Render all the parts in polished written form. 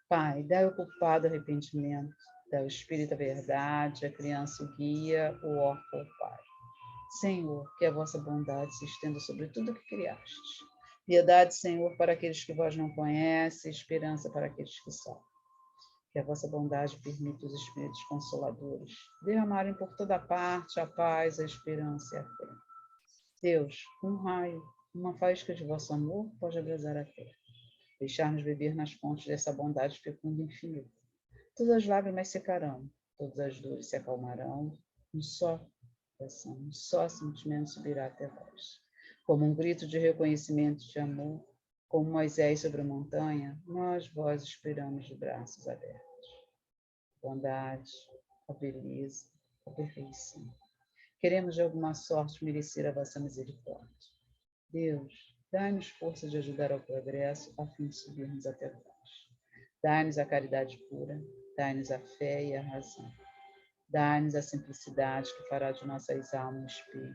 Pai, dá ao culpado arrependimento, dá ao espírito a verdade, a criança o guia, o órfão o pai. Senhor, que a vossa bondade se estenda sobre tudo que criastes. Piedade, Senhor, para aqueles que vós não conhecem, esperança para aqueles que sofrem. Que a vossa bondade permita os espíritos consoladores derramarem por toda parte a paz, a esperança e a fé. Deus, um raio, uma faísca de vosso amor pode abrasar a terra. Deixar-nos beber nas fontes dessa bondade fecunda e infinita. Todas as lágrimas secarão, todas as dores se acalmarão, um só coração, um só sentimento subirá até vós. Como um grito de reconhecimento de amor, como Moisés sobre a montanha, nós vós esperamos de braços abertos. Bondade, a beleza, a perfeição. Queremos de alguma sorte merecer a vossa misericórdia. Deus, dai-nos força de ajudar ao progresso, a fim de subirmos até vós. Dai-nos a caridade pura, dai-nos a fé e a razão. Dai-nos a simplicidade que fará de nossas almas um espelho,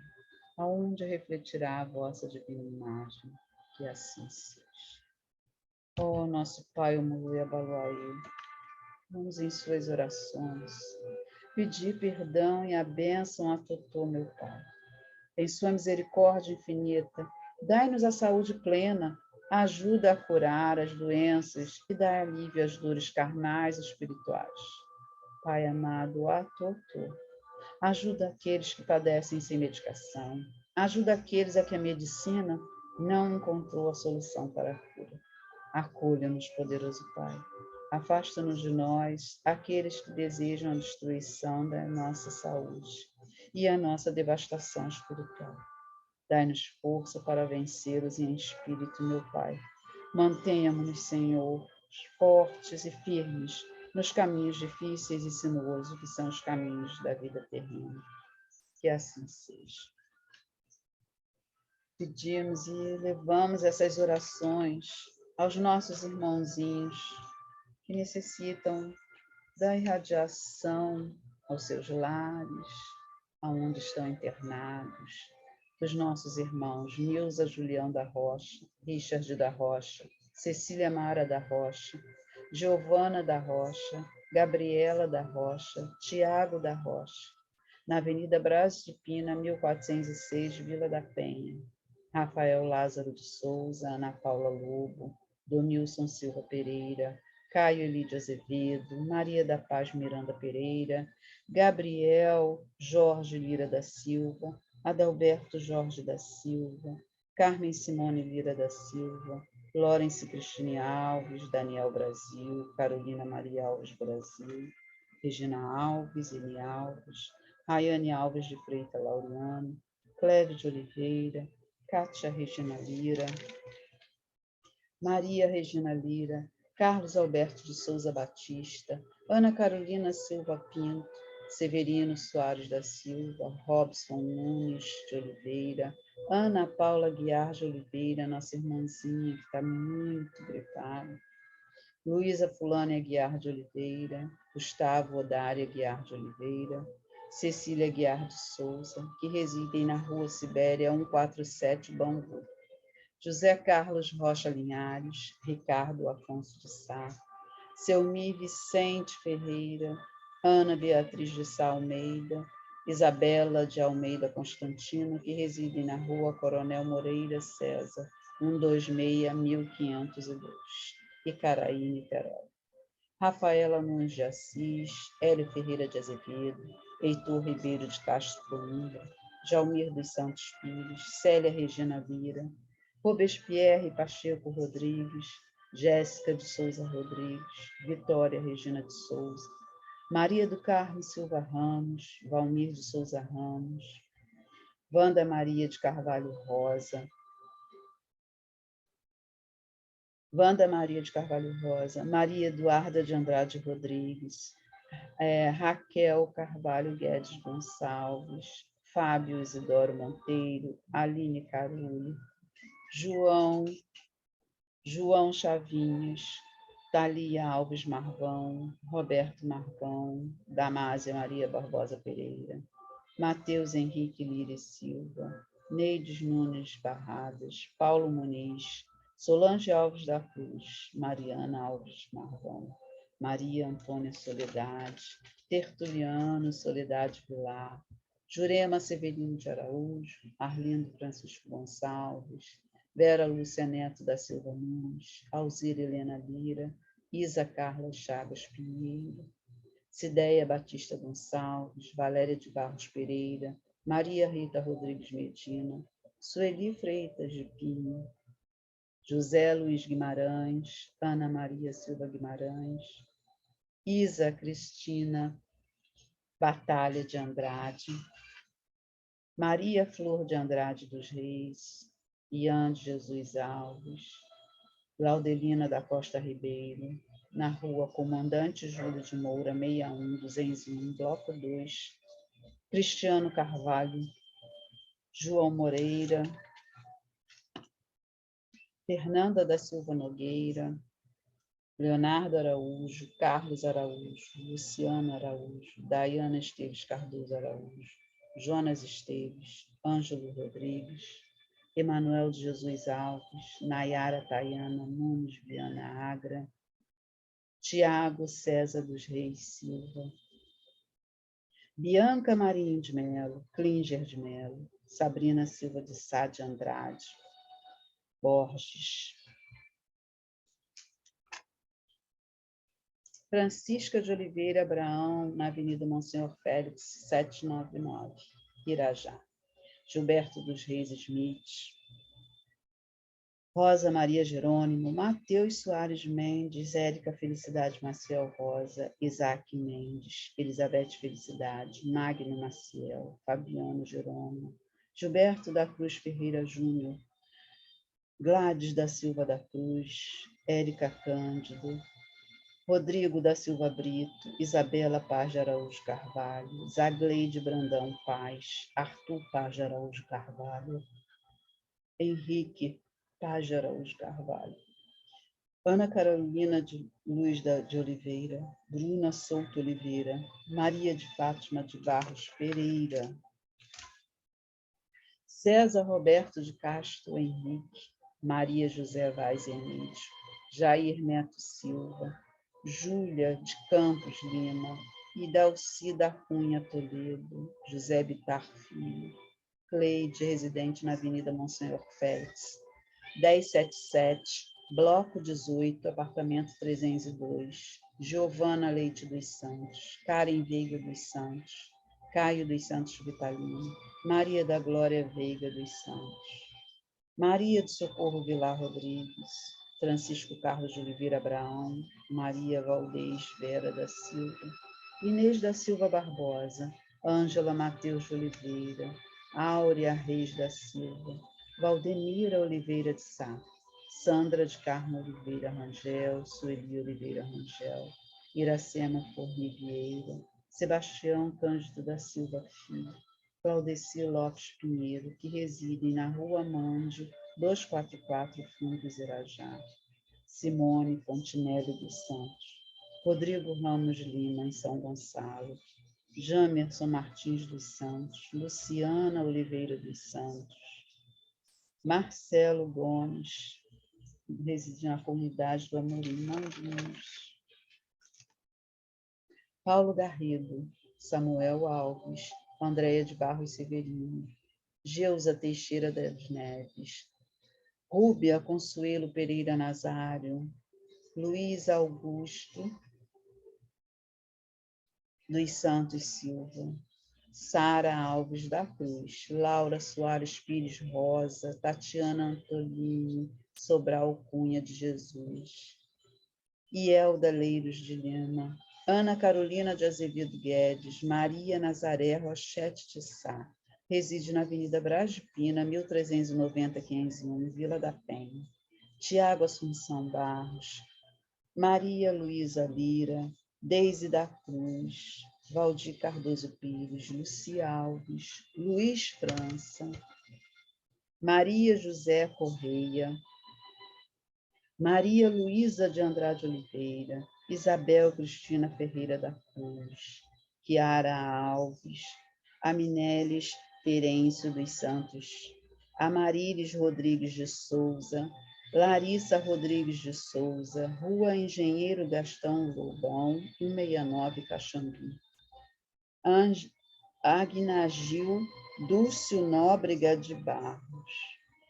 aonde refletirá a vossa divina imagem. Que assim seja. Ó nosso Pai, Omulu e Abaluaí, vamos em suas orações pedir perdão e a bênção a Totô, meu Pai. Em sua misericórdia infinita, dai-nos a saúde plena, ajuda a curar as doenças e dá alívio às dores carnais e espirituais. Pai amado, a Totô, ajuda aqueles que padecem sem medicação, ajuda aqueles a que a medicina não encontrou a solução para a cura. Acolha-nos, poderoso Pai. Afasta-nos de nós, aqueles que desejam a destruição da nossa saúde e a nossa devastação espiritual. Dai-nos força para vencê-los em espírito, meu Pai. Mantenha-nos, Senhor, fortes e firmes nos caminhos difíceis e sinuosos que são os caminhos da vida terrena. Que assim seja. Pedimos e levamos essas orações aos nossos irmãozinhos que necessitam da irradiação aos seus lares, aonde estão internados, dos nossos irmãos Nilza Julião da Rocha, Richard da Rocha, Cecília Mara da Rocha, Giovana da Rocha, Gabriela da Rocha, Tiago da Rocha, na Avenida Brás de Pina, 1406, Vila da Penha, Rafael Lázaro de Souza, Ana Paula Lobo, Donilson Silva Pereira, Caio Elídio Azevedo, Maria da Paz Miranda Pereira, Gabriel Jorge Lira da Silva, Adalberto Jorge da Silva, Carmen Simone Lira da Silva, Lawrence Cristine Alves, Daniel Brasil, Carolina Maria Alves Brasil, Regina Alves, Eni Alves, Rayane Alves de Freitas Laureano, Clévio de Oliveira, Cátia Regina Lira, Maria Regina Lira, Carlos Alberto de Souza Batista, Ana Carolina Silva Pinto, Severino Soares da Silva, Robson Nunes de Oliveira, Ana Paula Guiar de Oliveira, nossa irmãzinha que está muito gripada, Luísa Fulânia Guiar de Oliveira, Gustavo Odária Guiar de Oliveira, Cecília Guiar de Souza, que residem na Rua Sibéria 147, Bangu, José Carlos Rocha Linhares, Ricardo Afonso de Sá, Selmi Vicente Ferreira, Ana Beatriz de Sá Almeida, Isabela de Almeida Constantino, que residem na Rua Coronel Moreira César, 126, 1502, Icaraí, Niterói. Rafaela Nunes de Assis, Hélio Ferreira de Azevedo, Heitor Ribeiro de Castro Coimbra, Jalmir dos Santos Pires, Célia Regina Lira, Robespierre Pacheco Rodrigues, Jéssica de Souza Rodrigues, Vitória Regina de Souza, Maria do Carmo Silva Ramos, Valmir de Souza Ramos, Wanda Maria de Carvalho Rosa, Maria Eduarda de Andrade Rodrigues, Raquel Carvalho Guedes Gonçalves, Fábio Isidoro Monteiro, Aline Carulli, João Chavinhos, Thalia Alves Marvão, Roberto Marvão, Damásia Maria Barbosa Pereira, Matheus Henrique Lira e Silva, Neides Nunes Barradas, Paulo Muniz, Solange Alves da Cruz, Mariana Alves Marrom, Maria Antônia Soledade, Tertuliano Soledade Vilar, Jurema Severino de Araújo, Arlindo Francisco Gonçalves, Vera Lúcia Neto da Silva Nunes, Alzira Helena Lira, Isa Carla Chagas Pinheiro, Cideia Batista Gonçalves, Valéria de Barros Pereira, Maria Rita Rodrigues Medina, Sueli Freitas de Pinho, José Luiz Guimarães, Ana Maria Silva Guimarães, Isa Cristina Batalha de Andrade, Maria Flor de Andrade dos Reis, Ian de Jesus Alves, Laudelina da Costa Ribeiro, na rua Comandante Júlio de Moura, 61, 201, Bloco 2, Cristiano Carvalho, João Moreira, Fernanda da Silva Nogueira, Leonardo Araújo, Carlos Araújo, Luciano Araújo, Daiana Esteves Cardoso Araújo, Jonas Esteves, Ângelo Rodrigues, Emanuel de Jesus Alves, Nayara Tayana Nunes Viana Agra, Tiago César dos Reis Silva, Bianca Marinho de Melo, Klinger de Melo, Sabrina Silva de Sá de Andrade, Borges, Francisca de Oliveira Abraão, na Avenida Monsenhor Félix, 799, Irajá. Gilberto dos Reis Smith, Rosa Maria Jerônimo, Mateus Soares Mendes, Érica Felicidade Maciel Rosa, Isaac Mendes, Elizabeth Felicidade, Magno Maciel, Fabiano Jerônimo, Gilberto da Cruz Ferreira Júnior, Gladys da Silva da Cruz, Érica Cândido, Rodrigo da Silva Brito, Isabela Paz de Araújo Carvalho, Zagleide Brandão Paz, Arthur Paz de Araújo Carvalho, Henrique Paz de Araújo Carvalho, Ana Carolina de Luz de Oliveira, Bruna Souto Oliveira, Maria de Fátima de Barros Pereira, César Roberto de Castro Henrique, Maria José Vaz Emílio, Jair Neto Silva, Júlia de Campos Lima, Idalci da Cunha Toledo, José Bitar Filho, Cleide, residente na Avenida Monsenhor Félix, 1077, Bloco 18, apartamento 302, Giovana Leite dos Santos, Karen Veiga dos Santos, Caio dos Santos Vitalino, Maria da Glória Veiga dos Santos, Maria de Socorro Vilar Rodrigues, Francisco Carlos de Oliveira Abraão, Maria Valdez Vera da Silva, Inês da Silva Barbosa, Ângela Mateus de Oliveira, Áurea Reis da Silva, Valdemira Oliveira de Sá, Sandra de Carmo Oliveira Rangel, Sueli Oliveira Rangel, Iracema Formigueira, Sebastião Cândido da Silva Filho, Claudeci Lopes Pinheiro, que residem na Rua Mande, 244, Fundos Irajá, Simone Fontinelli dos Santos, Rodrigo Ramos Lima, em São Gonçalo, Jamerson Martins dos Santos, Luciana Oliveira dos Santos, Marcelo Gomes, reside na comunidade do Amorim, Mandinhos, Paulo Garrido, Samuel Alves, Andréia de Barros Severino, Geusa Teixeira das Neves, Rúbia Consuelo Pereira Nazário, Luiz Augusto dos Santos Silva, Sara Alves da Cruz, Laura Soares Pires Rosa, Tatiana Antolini Sobral Cunha de Jesus, Ielda Leiros de Lima, Ana Carolina de Azevedo Guedes, Maria Nazaré Rochete de Sá, reside na Avenida Brás de Pina, 1390-501, Vila da Penha. Tiago Assunção Barros, Maria Luísa Lira, Deise da Cruz, Valdir Cardoso Pires, Lucia Alves, Luiz França, Maria José Correia, Maria Luísa de Andrade Oliveira, Isabel Cristina Ferreira da Cruz, Chiara Alves, Amineles Terêncio dos Santos, Amarilis Rodrigues de Souza, Larissa Rodrigues de Souza, Rua Engenheiro Gastão Lobão, 169, Caxambi. Agnagil Dúcio Nóbrega de Barros,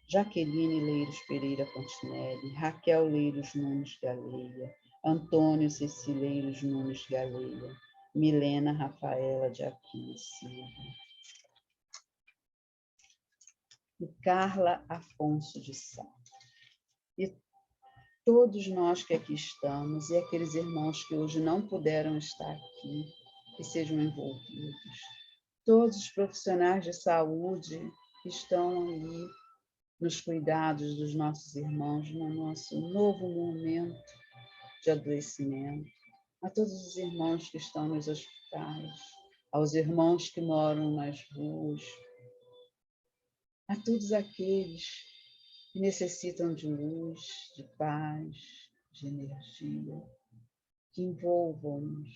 Jaqueline Leiros Pereira Fontinelli, Raquel Leiros Nunes Galeia, Antônio Cecileiros Nunes Galeia, Milena Rafaela de Aquino Silva e Carla Afonso de Sá. E todos nós que aqui estamos e aqueles irmãos que hoje não puderam estar aqui, que sejam envolvidos. Todos os profissionais de saúde que estão ali nos cuidados dos nossos irmãos no nosso novo momento de adoecimento. A todos os irmãos que estão nos hospitais, aos irmãos que moram nas ruas, a todos aqueles que necessitam de luz, de paz, de energia, que envolvam-nos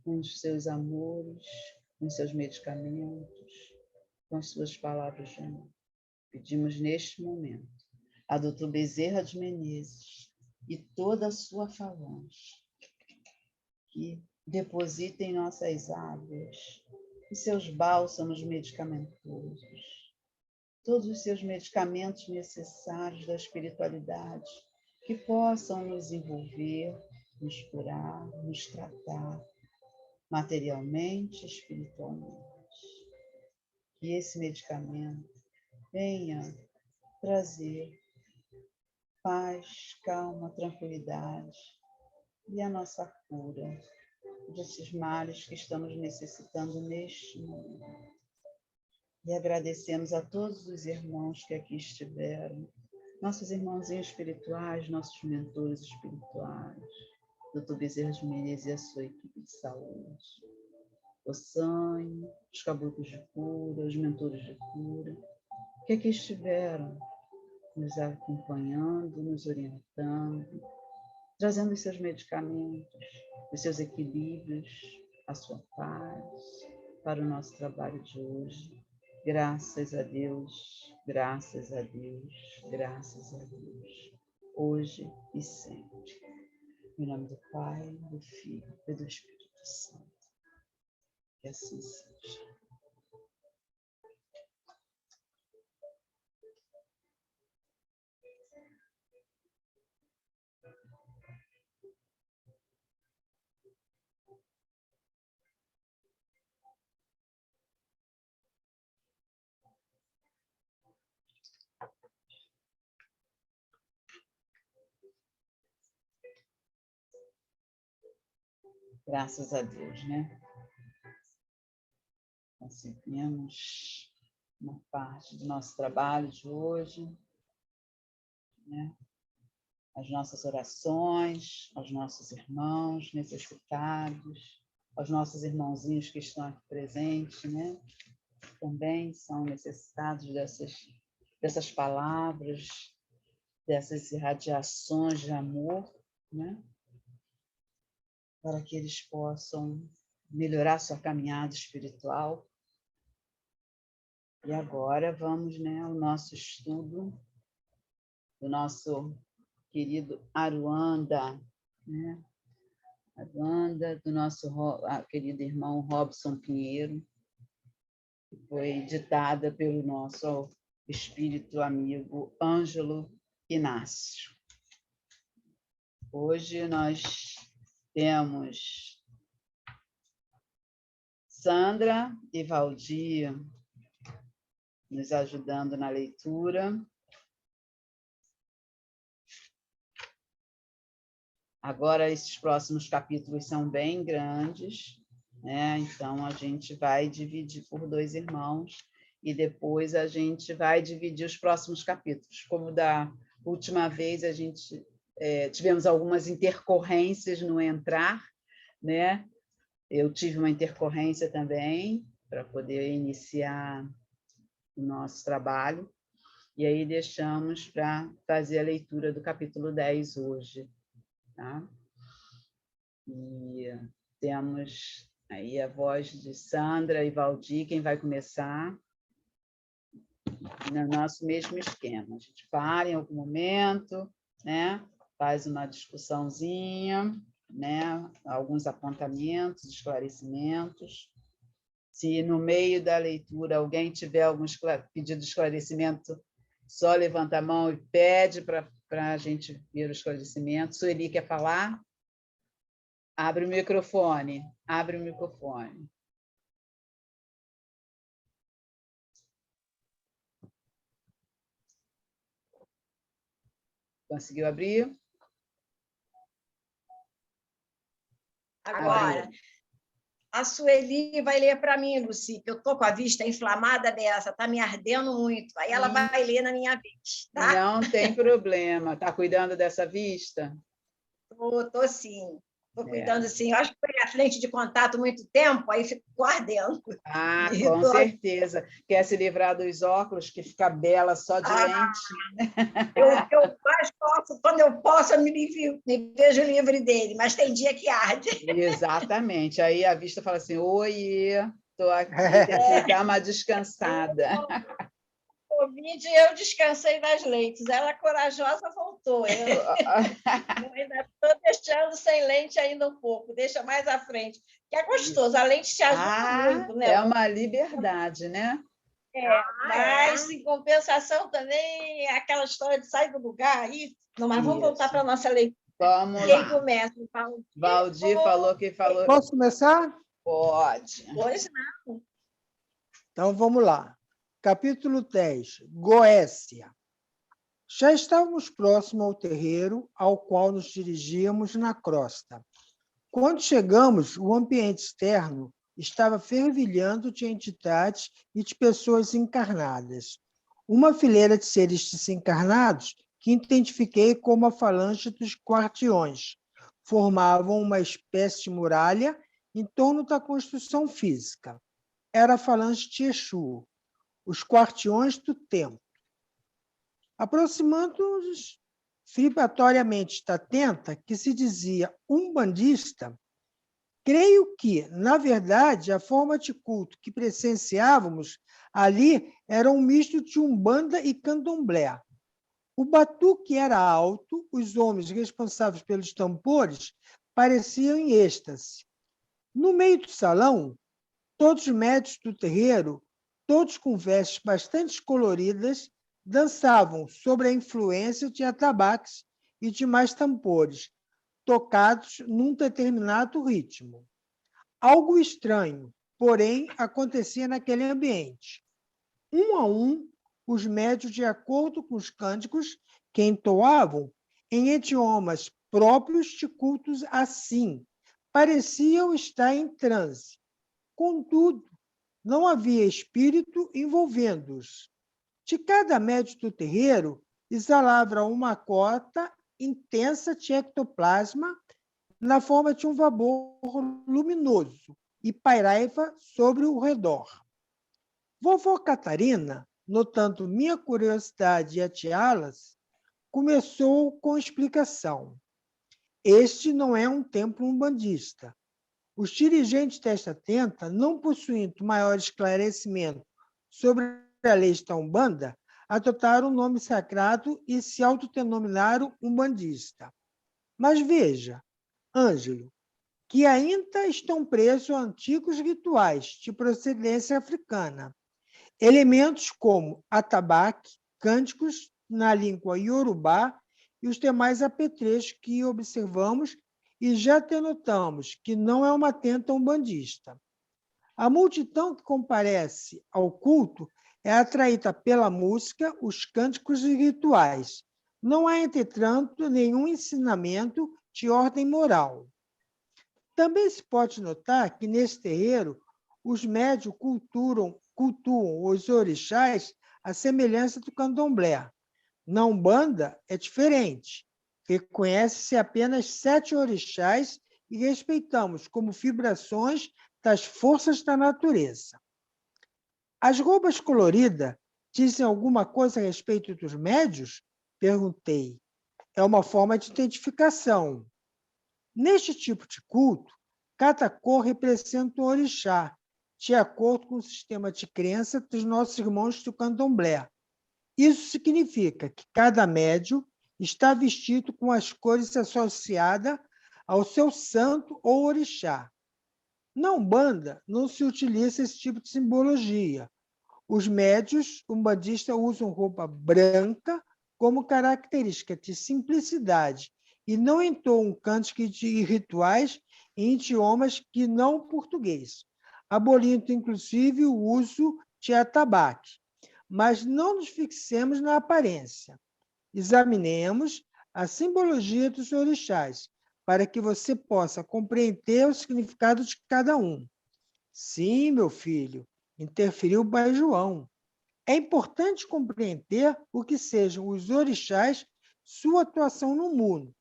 com os seus amores, com os seus medicamentos, com as suas palavras de amor. Pedimos neste momento a doutor Bezerra de Menezes e toda a sua falange que depositem em nossas águas os seus bálsamos medicamentosos, todos os seus medicamentos necessários da espiritualidade, que possam nos envolver, nos curar, nos tratar, materialmente e espiritualmente. Que esse medicamento venha trazer paz, calma, tranquilidade e a nossa cura desses males que estamos necessitando neste momento. E agradecemos a todos os irmãos que aqui estiveram, nossos irmãozinhos espirituais, nossos mentores espirituais, doutor Bezerra de Menezes e a sua equipe de saúde, o sangue, os caboclos de cura, os mentores de cura, que aqui estiveram nos acompanhando, nos orientando, trazendo os seus medicamentos, os seus equilíbrios, a sua paz para o nosso trabalho de hoje. Graças a Deus, graças a Deus, graças a Deus, hoje e sempre. Em nome do Pai, do Filho e do Espírito Santo. Que assim seja. Graças a Deus, né? Conseguimos uma parte do nosso trabalho de hoje, né? As nossas orações, aos nossos irmãos necessitados, aos nossos irmãozinhos que estão aqui presentes, né? Também são necessitados dessas palavras, dessas irradiações de amor, né? Para que eles possam melhorar sua caminhada espiritual. E agora vamos, né, ao nosso estudo do nosso querido Aruanda, né? Aruanda, do nosso querido irmão Robson Pinheiro, que foi ditada pelo nosso espírito amigo Ângelo Inácio. Hoje nós temos Sandra e Valdir nos ajudando na leitura. Agora, esses próximos capítulos são bem grandes, né? Então, a gente vai dividir por 2 irmãos e depois a gente vai dividir os próximos capítulos. Como da última vez, a gente tivemos algumas intercorrências no entrar, né? Eu tive uma intercorrência também para poder iniciar o nosso trabalho, e aí deixamos para fazer a leitura do capítulo 10 hoje. Tá? E temos aí a voz de Sandra e Valdir, quem vai começar no nosso mesmo esquema. A gente para em algum momento, né? Faz uma discussãozinha, né? Alguns apontamentos, esclarecimentos. Se no meio da leitura alguém tiver algum pedido de esclarecimento, só levanta a mão e pede para a gente ver o esclarecimento. Sueli quer falar? Abre o microfone. Abre o microfone. Conseguiu abrir? Agora, a Sueli vai ler para mim, Luci, que eu estou com a vista inflamada dessa, está me ardendo muito. Aí ela vai ler na minha vez, tá? Não tem problema. Está cuidando dessa vista? Estou sim. Estou cuidando sim. Eu acho que foi a lente de contato muito tempo, aí ficou ardendo. Ah, com certeza. Quer se livrar dos óculos, que fica bela só de lente? Eu mais posso, quando eu posso, eu me vejo livre dele, mas tem dia que arde. Exatamente. Aí a vista fala assim, oi, estou aqui, tem que dar uma descansada. Covid, eu descansei nas lentes. Ela corajosa voltou. Eu ainda estou deixando sem lente ainda um pouco, deixa mais à frente. Que é gostoso, a lente te ajuda muito, né? É uma liberdade, né? Mas, em compensação, também é aquela história de sair do lugar aí. Não, mas vamos voltar para a nossa leitura. Vamos Quem lá. começa? Valdir falou que falou. Posso começar? Pode. Pois não. Então, vamos lá. Capítulo 10, Goécia. Já estávamos próximos ao terreiro ao qual nos dirigíamos na crosta. Quando chegamos, o ambiente externo estava fervilhando de entidades e de pessoas encarnadas. Uma fileira de seres desencarnados que identifiquei como a falange dos guardiões. Formavam uma espécie de muralha em torno da construção física. Era a falange de Exu, os guardiões do templo. Aproximando-nos fripatoriamente da tenda, que se dizia umbandista, creio que, na verdade, a forma de culto que presenciávamos ali era um misto de umbanda e candomblé. O batuque era alto, os homens responsáveis pelos tambores pareciam em êxtase. No meio do salão, todos os médios do terreiro, todos com vestes bastante coloridas, dançavam sob a influência de atabaques e demais tambores, tocados num determinado ritmo. Algo estranho, porém, acontecia naquele ambiente. Um a um, os médios, de acordo com os cânticos que entoavam, em idiomas próprios de cultos assim, pareciam estar em transe. Contudo, não havia espírito envolvendo-os. De cada médio do terreiro exalava uma cota intensa de ectoplasma na forma de um vapor luminoso e pairava sobre o redor. Vovó Catarina, notando minha curiosidade em ateá-las, começou com explicação. Este não é um templo umbandista. Os dirigentes desta tenda, não possuindo maior esclarecimento sobre a lei da Umbanda, adotaram o nome sagrado e se autodenominaram umbandista. Mas veja, Ângelo, que ainda estão presos a antigos rituais de procedência africana. Elementos como atabaque, cânticos na língua iorubá e os demais apetrechos que observamos e já denotamos que não é uma tenda umbandista. A multidão que comparece ao culto é atraída pela música, os cânticos e rituais. Não há, entretanto, nenhum ensinamento de ordem moral. Também se pode notar que, nesse terreiro, os médios cultuam os orixás à semelhança do candomblé. Na Umbanda é diferente. Reconhece-se apenas 7 orixás e respeitamos como vibrações das forças da natureza. As roupas coloridas dizem alguma coisa a respeito dos médios? Perguntei. É uma forma de identificação. Neste tipo de culto, cada cor representa um orixá, de acordo com o sistema de crença dos nossos irmãos do candomblé. Isso significa que cada médium está vestido com as cores associadas ao seu santo ou orixá. Na Umbanda, não se utiliza esse tipo de simbologia. Os médios umbandistas usam roupa branca como característica de simplicidade e não entoam cânticos de rituais em idiomas que não o português, abolindo, inclusive, o uso de atabaque. Mas não nos fixemos na aparência. Examinemos a simbologia dos orixás, para que você possa compreender o significado de cada um. Sim, meu filho, interferiu o pai João. É importante compreender o que sejam os orixás, sua atuação no mundo.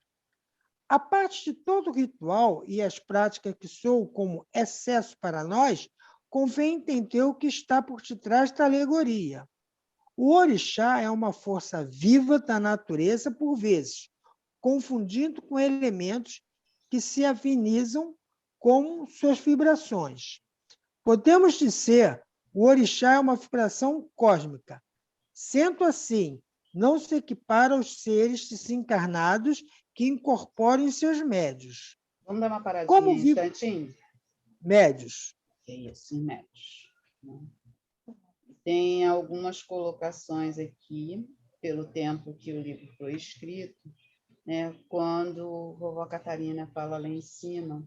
A parte de todo ritual e as práticas que soam como excesso para nós, convém entender o que está por detrás da alegoria. O orixá é uma força viva da natureza, por vezes, confundindo com elementos que se afinizam com suas vibrações. Podemos dizer, o orixá é uma vibração cósmica. Sendo assim, não se equipara aos seres desencarnados que incorporam em seus médios. Vamos dar uma paradinha Como um instantinho? Médios. É isso, em médios. Tem algumas colocações aqui, pelo tempo que o livro foi escrito, né, quando vovó Catarina fala lá em cima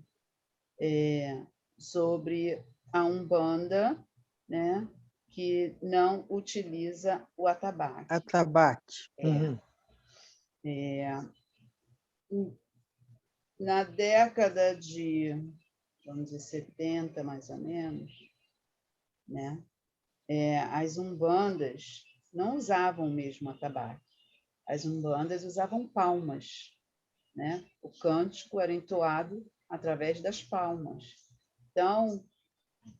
sobre a Umbanda, né, que não utiliza o atabaque. Atabaque. Na década de, vamos dizer, 70, mais ou menos, né, as umbandas não usavam mesmo atabaque. As umbandas usavam palmas, né? O cântico era entoado através das palmas. Então,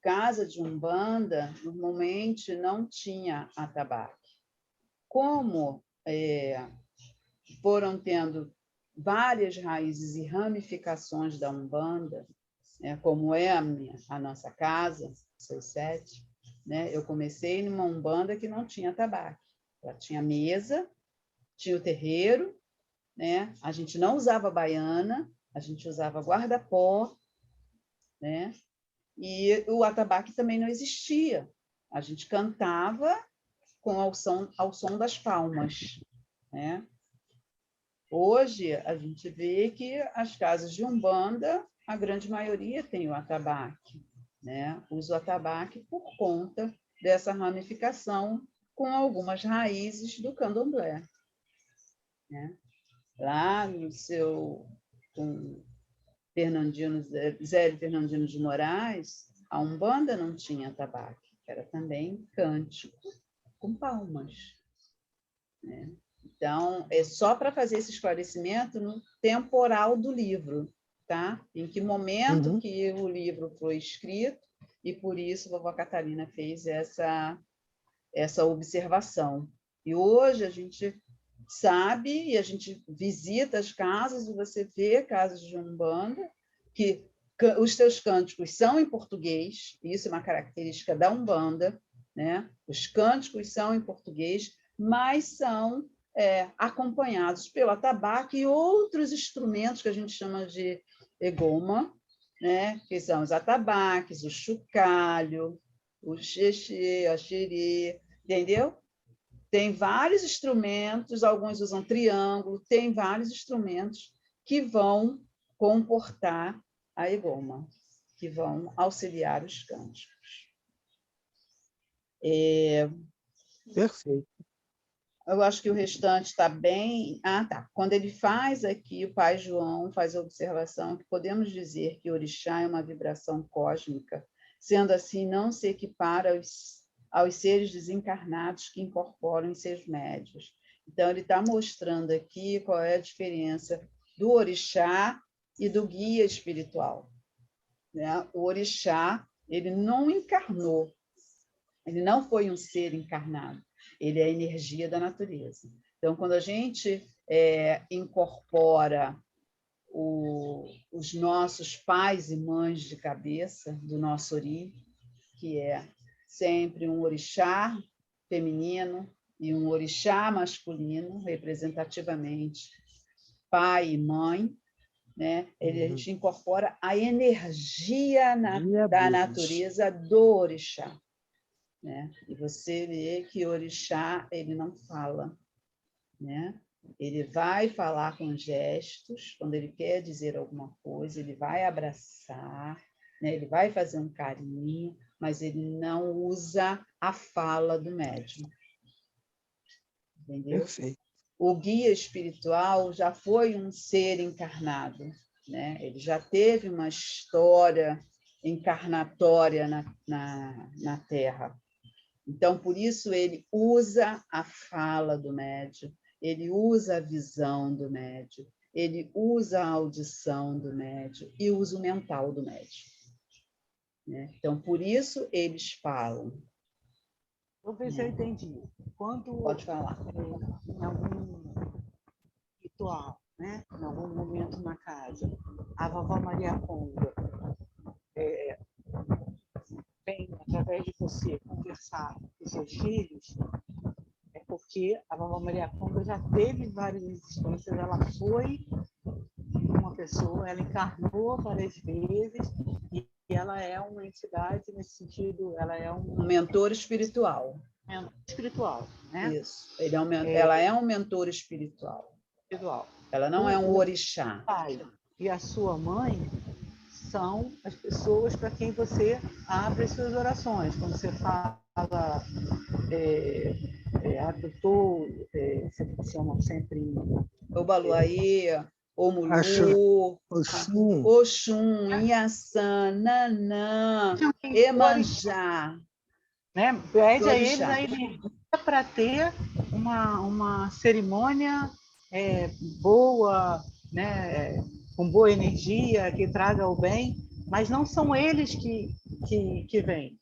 casa de umbanda normalmente não tinha atabaque. Como foram tendo várias raízes e ramificações da umbanda, né, como é a nossa casa, seus 7, né, eu comecei numa umbanda que não tinha atabaque. Ela tinha mesa, tinha o terreiro, né? A gente não usava baiana, a gente usava guarda-pó, né? E o atabaque também não existia. A gente cantava ao som das palmas, né? Hoje, a gente vê que as casas de umbanda, a grande maioria tem o atabaque, né? Usa o atabaque por conta dessa ramificação com algumas raízes do candomblé, né? Lá no seu com Zélio Fernandino de Moraes, a umbanda não tinha atabaque, era também cântico com palmas, né? Então, é só para fazer esse esclarecimento no temporal do livro, tá? Em que momento que o livro foi escrito, e por isso a vovó Catarina fez essa observação. E hoje a gente sabe, e a gente visita as casas, e você vê casas de umbanda, que os seus cânticos são em português, isso é uma característica da umbanda, né? Os cânticos são em português, mas são acompanhados pelo atabaque e outros instrumentos que a gente chama de egoma, né? Que são os atabaques, o chocalho, o xexê, a xerê, entendeu? Tem vários instrumentos, alguns usam triângulo, tem vários instrumentos que vão comportar a egoma, que vão auxiliar os cânticos. Perfeito. Eu acho que o restante está bem... Ah, tá. Quando ele faz aqui, o pai João faz a observação que podemos dizer que o orixá é uma vibração cósmica, sendo assim, não se equipara aos seres desencarnados que incorporam em seus médios. Então, ele está mostrando aqui qual é a diferença do orixá e do guia espiritual, né? O orixá, ele não encarnou, ele não foi um ser encarnado, ele é a energia da natureza. Então, quando a gente incorpora os nossos pais e mães de cabeça do nosso ori, que é sempre um orixá feminino, e um orixá masculino, representativamente pai e mãe, né? A gente incorpora a energia da natureza do orixá, né? E você vê que o orixá, ele não fala, né? Ele vai falar com gestos, quando ele quer dizer alguma coisa, ele vai abraçar, né? Ele vai fazer um carinho, mas ele não usa a fala do médium. Entendeu? Perfeito. O guia espiritual já foi um ser encarnado, né? Ele já teve uma história encarnatória na Terra. Então, por isso, ele usa a fala do médium, ele usa a visão do médium, ele usa a audição do médium e usa o mental do médium, né? Então, por isso, eles falam. Vou ver se eu entendi. Quando Pode falar. em algum ritual, né? Em algum momento na casa, a vovó Maria Conga vem, através de você, conversar com os seus filhos, é porque a vovó Maria Conga já teve várias existências, ela foi uma pessoa, ela encarnou várias vezes, e ela é uma entidade, nesse sentido, ela é um mentor espiritual. Espiritual, né? Isso. Ela é um mentor espiritual. Ela não é um orixá. Pai e a sua mãe são as pessoas para quem você abre as suas orações. Quando você fala adutor, você chama sempre Obaluaê, Omulu, Oxum, Inhaçã, Nanã, Emanjá. Né? Pede a eles a energia para ter uma cerimônia boa, né? Com boa energia, que traga o bem, mas não são eles que vêm,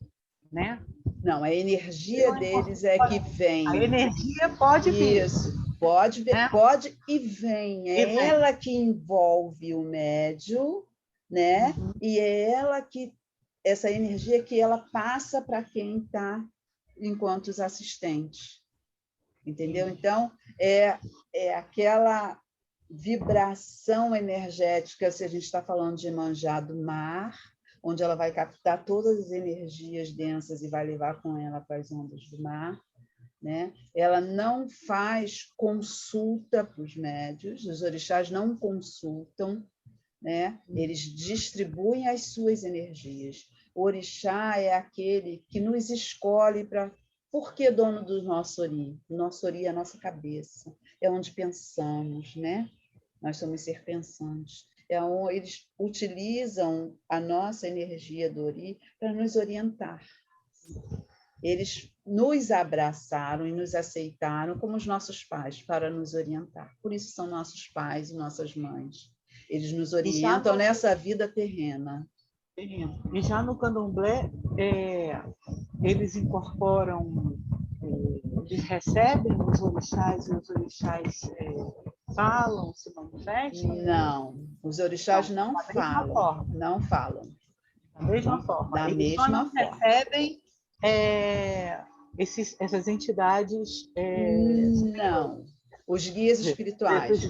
né? Não, a energia deles é que vem. A energia pode vir. Isso, pode vir, pode e vem. É ela que envolve o médium, né? Uhum. E é ela que, essa energia que ela passa para quem está enquanto os assistentes. Entendeu? Então, é aquela vibração energética, se a gente está falando de Iemanjá do mar, onde ela vai captar todas as energias densas e vai levar com ela para as ondas do mar, né? Ela não faz consulta para os médios, os orixás não consultam, né? Eles distribuem as suas energias. O orixá é aquele que nos escolhe para... Por que dono do nosso ori? O nosso ori é a nossa cabeça, é onde pensamos, né? Nós somos ser pensantes. Eles utilizam a nossa energia do ori para nos orientar. Eles nos abraçaram e nos aceitaram como os nossos pais para nos orientar. Por isso são nossos pais e nossas mães. Eles nos orientam nessa vida terrena. E já no candomblé, eles incorporam, eles recebem os orixás e os orixás falam, se manifestam? Não, os orixás não falam. Não falam. Da mesma forma. Da eles mesma só não forma. recebem essas entidades. Não. Os guias espirituais.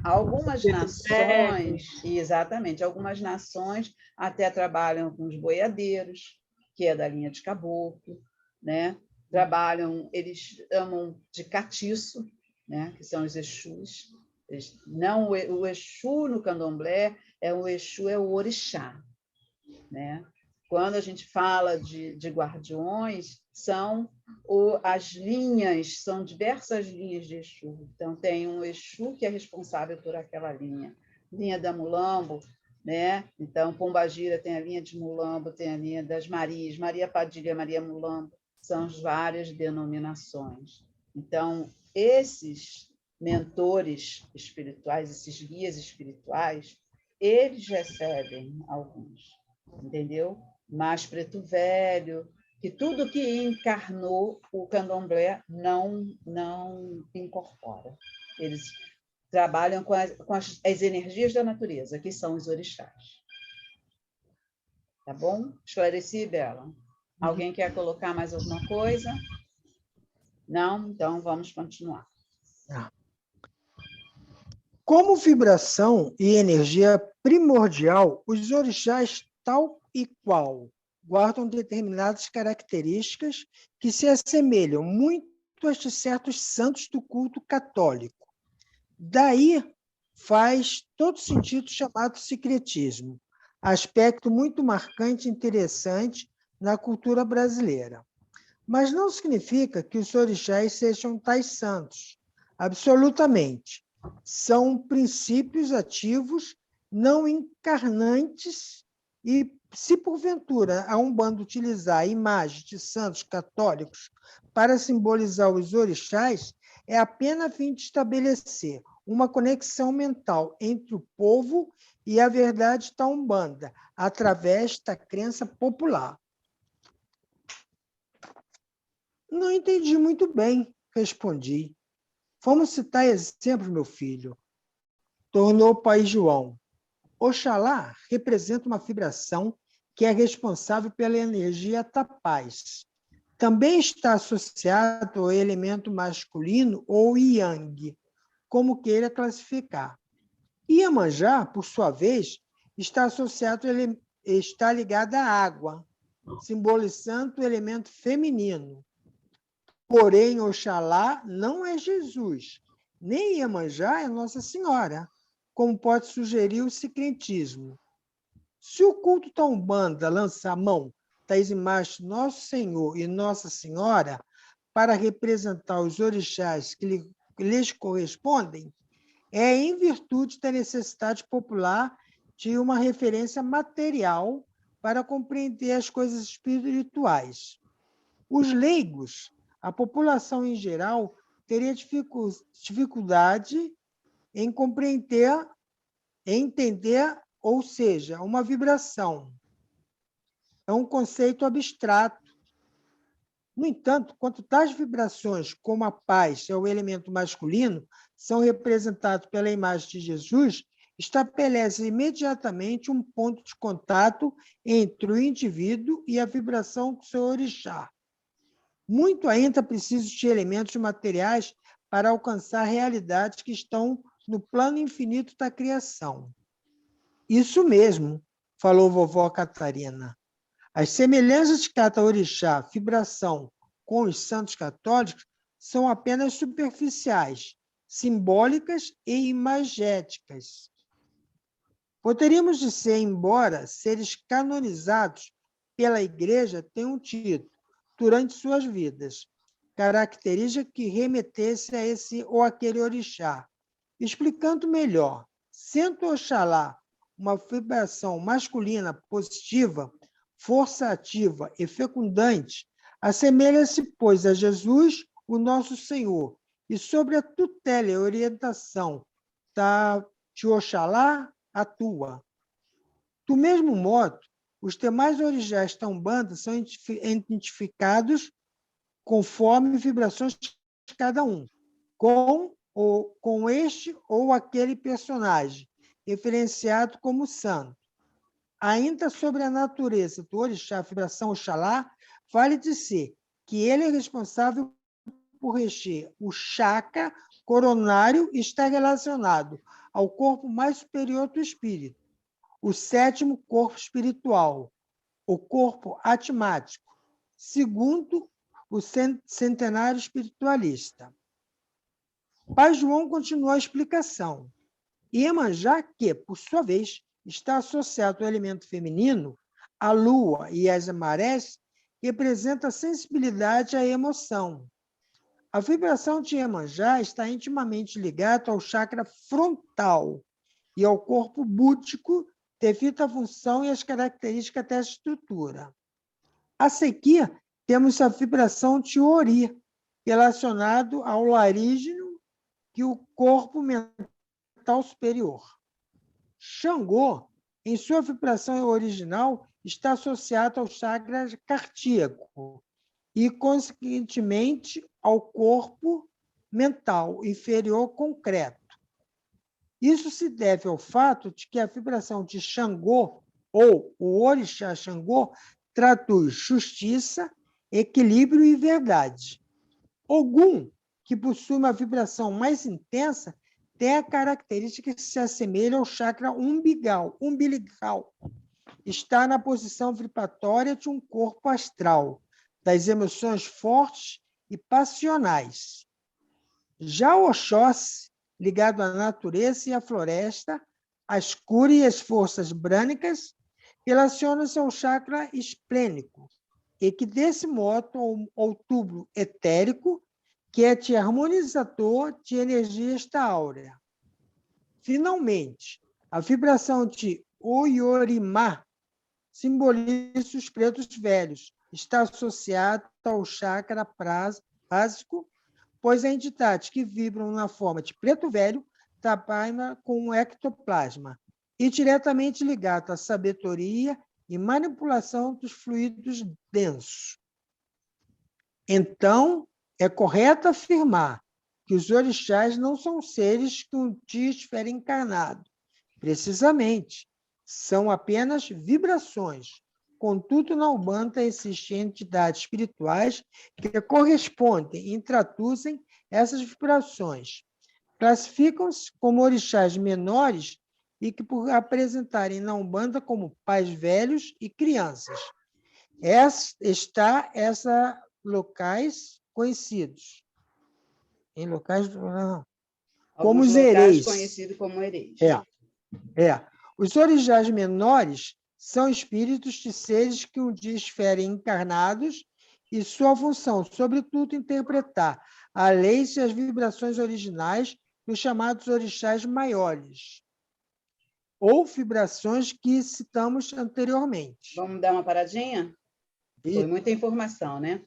Algumas nações, exatamente, algumas nações até trabalham com os boiadeiros, que é da linha de caboclo, né? Trabalham, eles chamam de catiço, né? Que são os exus. Não, o exu no candomblé é o orixá, né? Quando a gente fala de guardiões, são as linhas, são diversas linhas de Exu. Então, tem um Exu que é responsável por aquela linha. Linha da Mulambo, né? Então, Pombagira tem a linha de Mulambo, tem a linha das Marias, Maria Padilha, Maria Mulambo, são as várias denominações. Então, esses mentores espirituais, esses guias espirituais, eles recebem alguns, entendeu? Mas Preto Velho, que tudo que encarnou o candomblé não incorpora. Eles trabalham com as energias da natureza, que são os orixás. Tá bom? Esclareci, Bela? Alguém quer colocar mais alguma coisa? Não? Então, vamos continuar. Como vibração e energia primordial, os orixás, tal e qual, guardam determinadas características que se assemelham muito a de certos santos do culto católico. Daí faz todo sentido chamado secretismo, aspecto muito marcante e interessante na cultura brasileira. Mas não significa que os orixás sejam tais santos. Absolutamente. São princípios ativos não encarnantes e, se porventura a Umbanda utilizar imagens de santos católicos para simbolizar os orixás, é apenas a fim de estabelecer uma conexão mental entre o povo e a verdade da Umbanda, através da crença popular. Não entendi muito bem, respondi. Vamos citar exemplos, meu filho. Tornou o pai João. Oxalá representa uma vibração que é responsável pela energia da paz. Também está associado ao elemento masculino ou yang, como queira classificar. Iemanjá, por sua vez, está ligado à água, simbolizando o elemento feminino. Porém, Oxalá não é Jesus, nem Iemanjá é Nossa Senhora, como pode sugerir o secretismo. Se o culto da Umbanda lança a mão das imagens de Nosso Senhor e Nossa Senhora para representar os orixás que lhes correspondem, é em virtude da necessidade popular de uma referência material para compreender as coisas espirituais. Os leigos, a população em geral, teria dificuldade em compreender, em entender, ou seja, uma vibração. É um conceito abstrato. No entanto, quanto tais vibrações, como a paz é o elemento masculino, são representados pela imagem de Jesus, estabelece imediatamente um ponto de contato entre o indivíduo e a vibração do seu orixá. Muito ainda preciso de elementos materiais para alcançar realidades que estão no plano infinito da criação. Isso mesmo, falou vovó Catarina. As semelhanças de cada orixá, vibração com os santos católicos, são apenas superficiais, simbólicas e imagéticas. Poderíamos dizer, embora seres canonizados pela Igreja tenham tido, durante suas vidas, característica que remetesse a esse ou aquele orixá. Explicando melhor, sendo Oxalá uma vibração masculina positiva, força ativa e fecundante, assemelha-se, pois, a Jesus, o nosso Senhor, e sobre a tutela e orientação de Oxalá atua. Do mesmo modo, os demais orixás da Umbanda são identificados conforme vibrações de cada um, com este ou aquele personagem, referenciado como santo. Ainda sobre a natureza do orixá, vibração Oxalá, vale dizer que ele é responsável por reger o chakra coronário e está relacionado ao corpo mais superior do espírito, o sétimo corpo espiritual, o corpo atmático, segundo o centenário espiritualista. Pai João continuou a explicação. Iemanjá, que, por sua vez, está associado ao elemento feminino, a lua e as marés, representa a sensibilidade à emoção. A vibração de Iemanjá está intimamente ligada ao chakra frontal e ao corpo búdico, devido à função e às características dessa estrutura. A seguir, temos a vibração de Ori, relacionado ao larígeno e o corpo mental superior. Xangô, em sua vibração original, está associado ao chakra cardíaco e, consequentemente, ao corpo mental inferior concreto. Isso se deve ao fato de que a vibração de Xangô, ou o orixá Xangô, traduz justiça, equilíbrio e verdade. Ogum, que possui uma vibração mais intensa, tem a característica que se assemelha ao chakra umbilical. Está na posição vibratória de um corpo astral, das emoções fortes e passionais. Já o Oxóssi, ligado à natureza e à floresta, às curas e às forças brânicas, relaciona-se ao chakra esplênico, e que, desse modo, ao tubo etérico, que é de harmonizador de energia esta áurea. Finalmente, a vibração de Oyorimá simboliza os pretos velhos, está associada ao chakra básico, pois a entidade que vibram na forma de preto velho trabalha com o ectoplasma e diretamente ligado à sabedoria e manipulação dos fluidos densos. Então, é correto afirmar que os orixás não são seres que um dia estiverem encarnados. Precisamente, são apenas vibrações. Contudo, na Umbanda existem entidades espirituais que correspondem e traduzem essas vibrações. Classificam-se como orixás menores e que, por apresentarem na Umbanda como pais velhos e crianças, essa locais conhecidos. Em locais... Não, como os hereis. Conhecidos como hereis. Os orixás menores são espíritos de seres que um dia estiverem encarnados e sua função, sobretudo, interpretar a lei e as vibrações originais dos chamados orixás maiores, ou vibrações que citamos anteriormente. Vamos dar uma paradinha? Foi muita informação, né?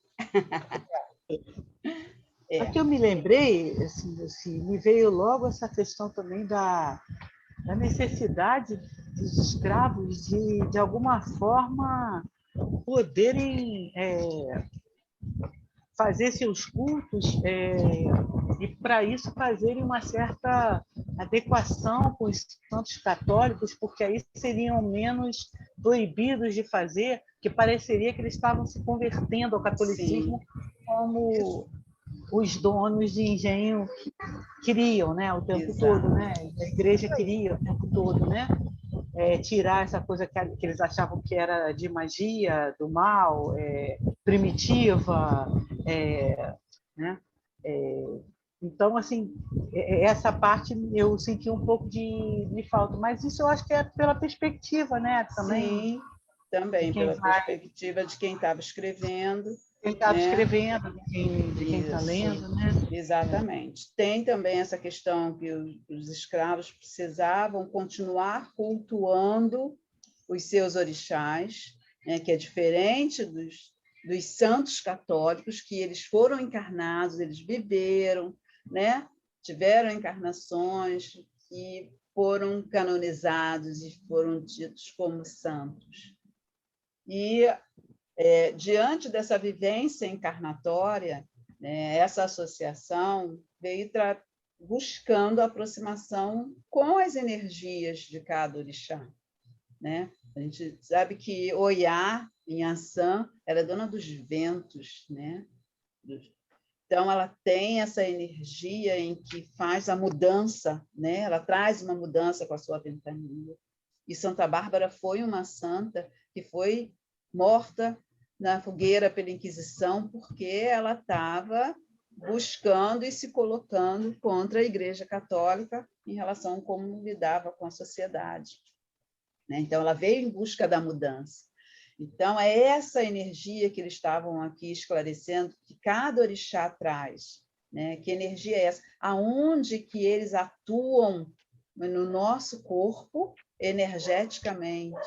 Aqui eu me lembrei, assim, me veio logo essa questão também da necessidade dos escravos de alguma forma, poderem fazer seus cultos e, para isso, fazerem uma certa adequação com os santos católicos, porque aí seriam menos proibidos de fazer, que pareceria que eles estavam se convertendo ao catolicismo. Sim. Como os donos de engenho queriam, né, o tempo Exato. Todo, né? A igreja queria o tempo todo, né? Tirar essa coisa que eles achavam que era de magia, do mal, primitiva, né? Então, assim, essa parte eu senti um pouco de falta, mas isso eu acho que é pela perspectiva, né? Também. Sim, também pela perspectiva de quem estava escrevendo. Quem estava escrevendo, de quem está lendo, né? Exatamente. Tem também essa questão que os escravos precisavam continuar cultuando os seus orixás, né? Que é diferente dos santos católicos, que eles foram encarnados, eles viveram, né? Tiveram encarnações e foram canonizados e foram ditos como santos. E diante dessa vivência encarnatória, né, essa associação veio buscando a aproximação com as energias de cada orixá, né? A gente sabe que Oiá, em Assã, ela é dona dos ventos, né? Então, ela tem essa energia em que faz a mudança, né? Ela traz uma mudança com a sua ventania. E Santa Bárbara foi uma santa que foi morta na fogueira pela Inquisição, porque ela estava buscando e se colocando contra a Igreja Católica em relação a como lidava com a sociedade. Então, ela veio em busca da mudança. Então, é essa energia que eles estavam aqui esclarecendo, que cada orixá traz. Né? Que energia é essa? Aonde que eles atuam no nosso corpo energeticamente,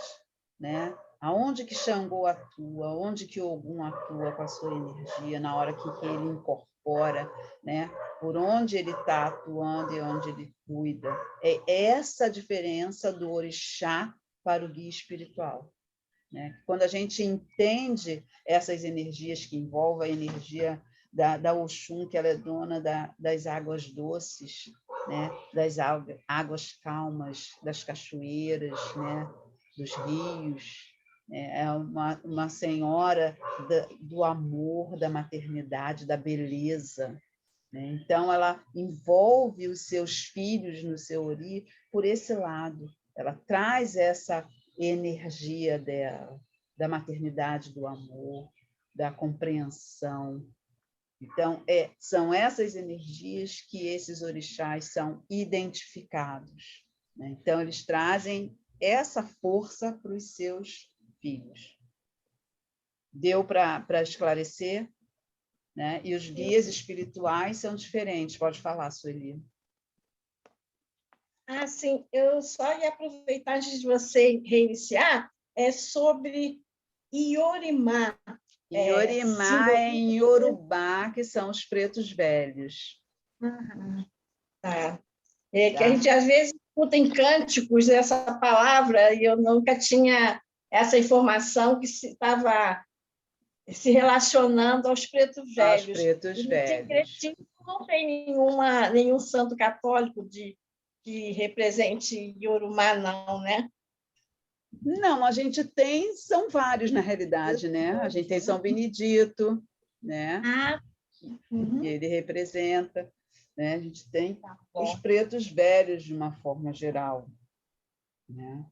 né? Aonde que Xangô atua, onde que Ogum atua com a sua energia, na hora que ele incorpora, né? Por onde ele está atuando e onde ele cuida. É essa a diferença do orixá para o guia espiritual. Né? Quando a gente entende essas energias que envolvem a energia da Oxum, que ela é dona das águas doces, né? Das águas calmas, das cachoeiras, né? Dos rios, É uma senhora do amor, da maternidade, da beleza, né? Então, ela envolve os seus filhos no seu ori por esse lado. Ela traz essa energia dela, da maternidade, do amor, da compreensão. Então, são essas energias que esses orixás são identificados, né? Então, eles trazem essa força para os seus filhos. Deu para esclarecer? Né? E os guias espirituais são diferentes. Pode falar, Sueli. Sim, eu só ia aproveitar antes de você reiniciar, sobre Iorimá. Iorimá é em Iorubá, que são os pretos velhos. Tá. Que a gente, às vezes, escuta em cânticos essa palavra, e eu nunca tinha essa informação que estava se relacionando aos pretos velhos. Aos pretos velhos. Não tem nenhum santo católico que represente Yorumá, não, né? Não, a gente tem, são vários na realidade, né? A gente tem São Benedito, né? Que ele representa, né? A gente tem os pretos velhos de uma forma geral, né?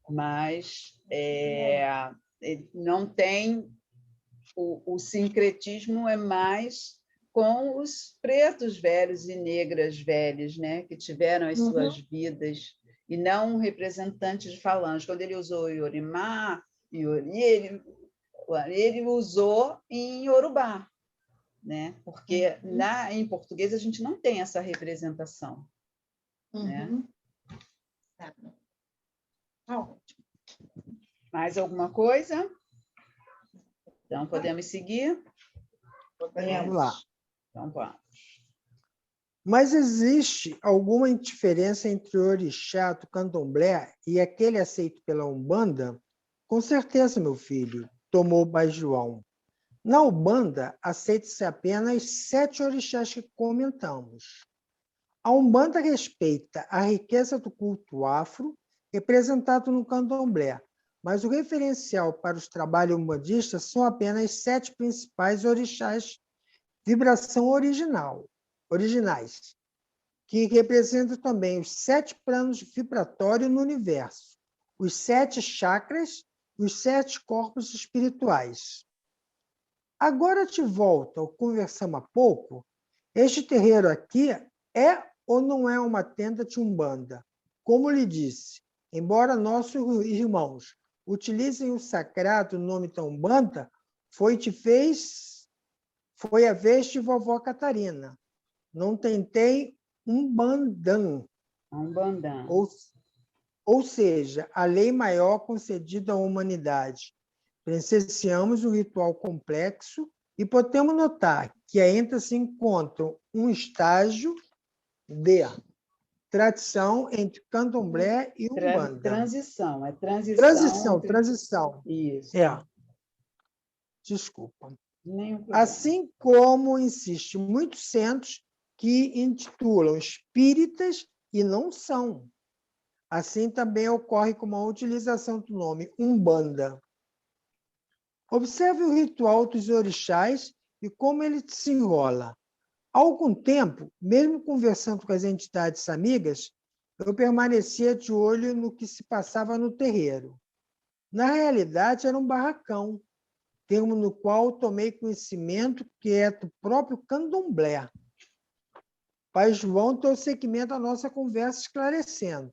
Mas não tem o sincretismo é mais com os pretos velhos e negras velhas, né? Que tiveram as suas vidas, e não representantes de falange. Quando ele usou Iorimá, ele usou em Iorubá, né? Porque em português a gente não tem essa representação. Né? Tá ótimo. Mais alguma coisa? Então, podemos seguir? Vamos lá. Então, vamos. Mas existe alguma diferença entre o orixá do candomblé e aquele aceito pela Umbanda? Com certeza, meu filho, tomou Bai João. Na Umbanda, aceita-se apenas 7 orixás que comentamos. A Umbanda respeita a riqueza do culto afro, representado no candomblé, mas o referencial para os trabalhos umbandistas são apenas 7 principais orixás vibração originais, que representam também os 7 planos vibratórios no universo, os 7 chakras e os 7 corpos espirituais. Agora te volto ao conversamos há pouco. Este terreiro aqui é ou não é uma tenda de Umbanda? Como lhe disse, embora nossos irmãos utilizem o sagrado nome da Umbanda, foi a vez de vovó Catarina. Não tentei Umbandão. Ou seja, a lei maior concedida à humanidade. Presenciamos um ritual complexo e podemos notar que ainda se encontra um estágio de tradição entre candomblé e umbanda. Transição. Transição. Isso. Desculpa. Assim como insiste muitos centros que intitulam espíritas e não são. Assim também ocorre com a utilização do nome Umbanda. Observe o ritual dos orixás e como ele se enrola. Há algum tempo, mesmo conversando com as entidades amigas, eu permanecia de olho no que se passava no terreiro. Na realidade, era um barracão, termo no qual tomei conhecimento que é do próprio candomblé. Pai João deu seguimento à nossa conversa esclarecendo.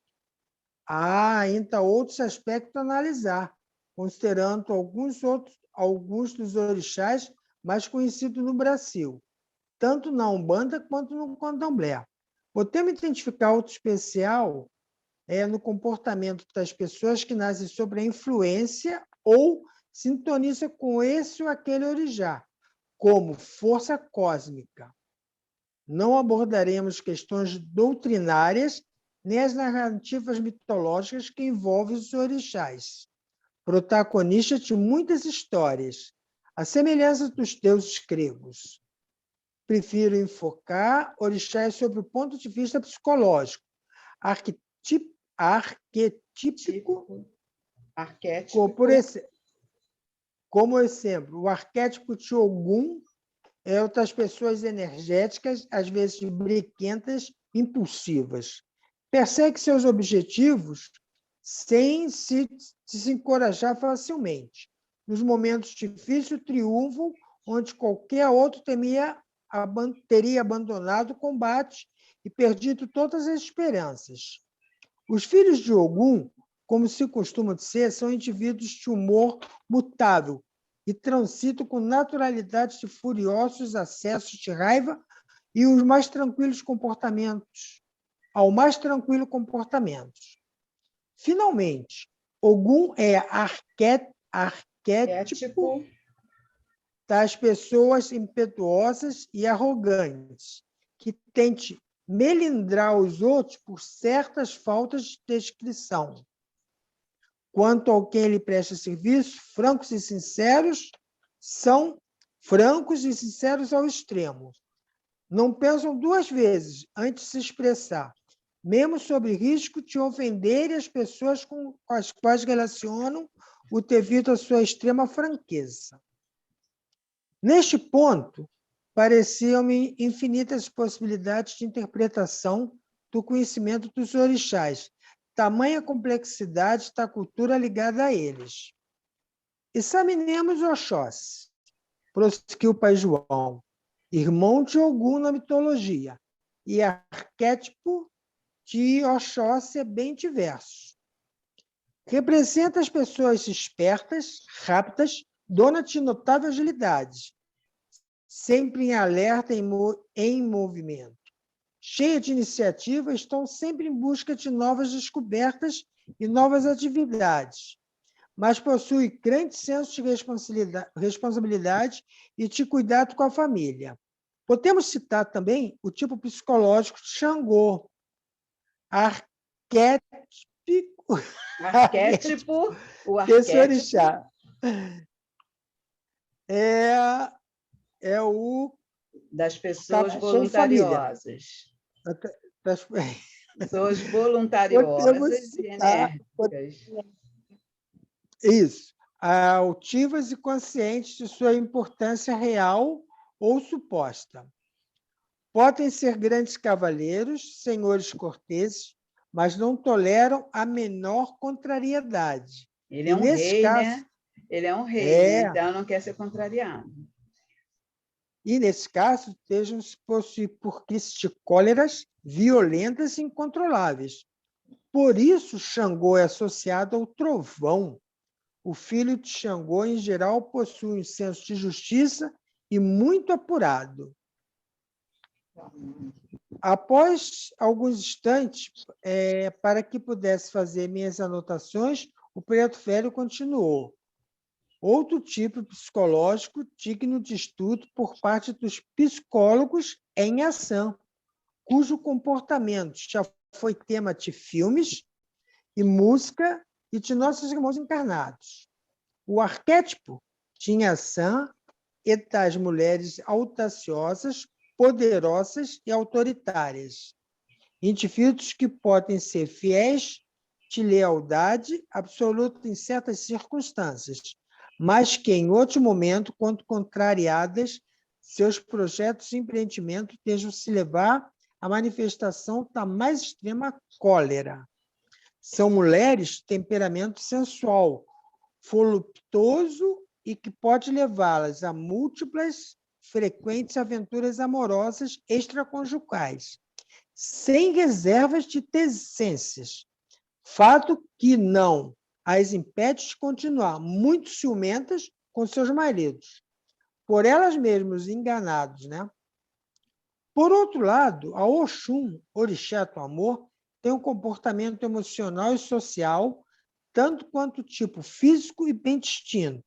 Há ainda outros aspectos a analisar, considerando alguns dos orixás mais conhecidos no Brasil, tanto na Umbanda quanto no candomblé. Podemos identificar outro especial no comportamento das pessoas que nascem sob a influência ou sintonizam com esse ou aquele orixá, como força cósmica. Não abordaremos questões doutrinárias nem as narrativas mitológicas que envolvem os orixás, protagonistas de muitas histórias, à semelhança dos deuses gregos. Prefiro enfocar orixás sob o ponto de vista psicológico, arquetípico, Como exemplo, o arquétipo de Ogum é outras pessoas energéticas, às vezes briquentas, impulsivas. Persegue seus objetivos sem se encorajar facilmente. Nos momentos difíceis, triunfam onde qualquer outro teria abandonado o combate e perdido todas as esperanças. Os filhos de Ogum, como se costuma dizer, são indivíduos de humor mutável e transitam com naturalidade de furiosos acessos de raiva e os mais tranquilos comportamentos, ao mais tranquilo comportamento. Finalmente, Ogum é arquétipo das pessoas impetuosas e arrogantes, que tente melindrar os outros por certas faltas de descrição. Quanto ao quem lhe presta serviço, francos e sinceros são francos e sinceros ao extremo. Não pensam duas vezes antes de se expressar, mesmo sob risco de ofender as pessoas com as quais relacionam o devido à sua extrema franqueza. Neste ponto, pareciam-me infinitas possibilidades de interpretação do conhecimento dos orixás, tamanha complexidade da cultura ligada a eles. Examinemos Oxóssi, prosseguiu o pai João, irmão de Ogum na mitologia, e arquétipo de Oxóssi é bem diverso. Representa as pessoas espertas, rápidas, donas de notável agilidade, sempre em alerta em movimento. Cheia de iniciativa, estão sempre em busca de novas descobertas e novas atividades, mas possui grande senso de responsabilidade e de cuidado com a família. Podemos citar também o tipo psicológico de Xangô, O desse arquétipo orixá. É o das pessoas são família. voluntariosas. Das- Pessoas Podemos voluntariosas e citar enérgicas. isso, altivas e conscientes de sua importância real ou suposta. Podem ser grandes cavalheiros, senhores corteses, mas não toleram a menor contrariedade. Ele é um nesse rei, caso, né? Ele é um rei, né? Então não quer ser contrariado. E, nesse caso, estejam-se possuídos por crises de cóleras violentas e incontroláveis. Por isso, Xangô é associado ao trovão. O filho de Xangô, em geral, possui um senso de justiça e muito apurado. Após alguns instantes, para que pudesse fazer minhas anotações, o preto velho continuou. Outro tipo psicológico digno de estudo por parte dos psicólogos em ação, cujo comportamento já foi tema de filmes e música e de nossos irmãos encarnados. O arquétipo de ação e das mulheres audaciosas, poderosas e autoritárias. Indivíduos que podem ser fiéis, de lealdade absoluta em certas circunstâncias, mas que, em outro momento, quando contrariadas, seus projetos e empreendimentos deixam se levar à manifestação da mais extrema cólera. São mulheres de temperamento sensual, voluptuoso e que pode levá-las a múltiplas, frequentes aventuras amorosas extraconjugais, sem reservas de decências, fato que não as impede de continuar muito ciumentas com seus maridos, por elas mesmas enganados, né? Por outro lado, a Oxum, orixá do amor, tem um comportamento emocional e social tanto quanto tipo físico e bem distinto.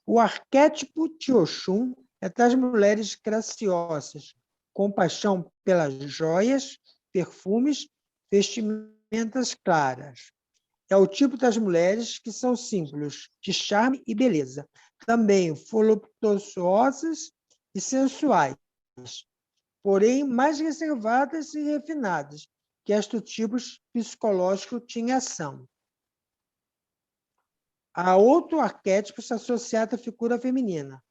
O arquétipo de Oxum é das mulheres graciosas, com paixão pelas joias, perfumes, vestimentas claras. É o tipo das mulheres que são símbolos de charme e beleza, também voluptuosas e sensuais, porém mais reservadas e refinadas que estes tipos psicológicos de ação. a outro arquétipo associado à figura feminina.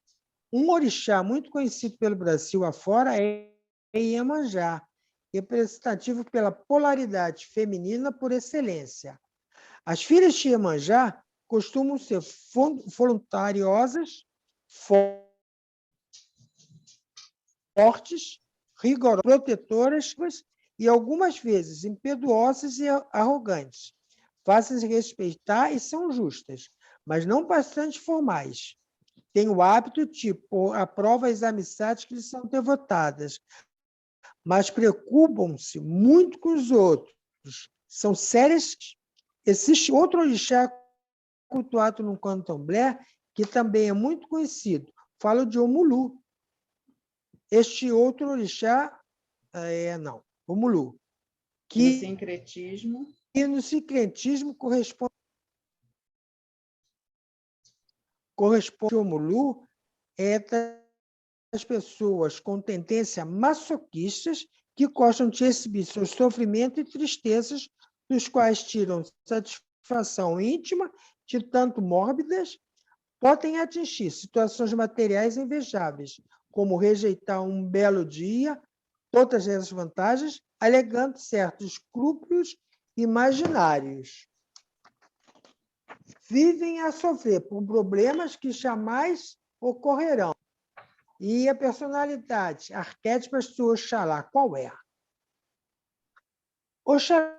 Um orixá muito conhecido pelo Brasil afora é Iemanjá, representativo pela polaridade feminina por excelência. As filhas de Iemanjá costumam ser voluntariosas, fortes, rigorosas, protetoras e, algumas vezes, impetuosas e arrogantes. Fáceis de respeitar e são justas, mas não bastante formais. Têm o hábito de pôr à prova as amizades que lhes são devotadas, mas preocupam-se muito com os outros. São sérias. Existe outro orixá cultuado no candomblé, que também é muito conhecido. Falo de Omulu. Este outro orixá não, Omulu. No sincretismo. E no sincretismo corresponde ao Omulu das pessoas com tendência masoquistas que gostam de exibir seu sofrimento e tristezas, dos quais tiram satisfação íntima, de tanto mórbidas, podem atingir situações materiais invejáveis, como rejeitar um belo dia, todas essas vantagens, alegando certos escrúpulos imaginários. Vivem a sofrer por problemas que jamais ocorrerão. E a personalidade arquétipa do Oxalá, qual é? Oxalá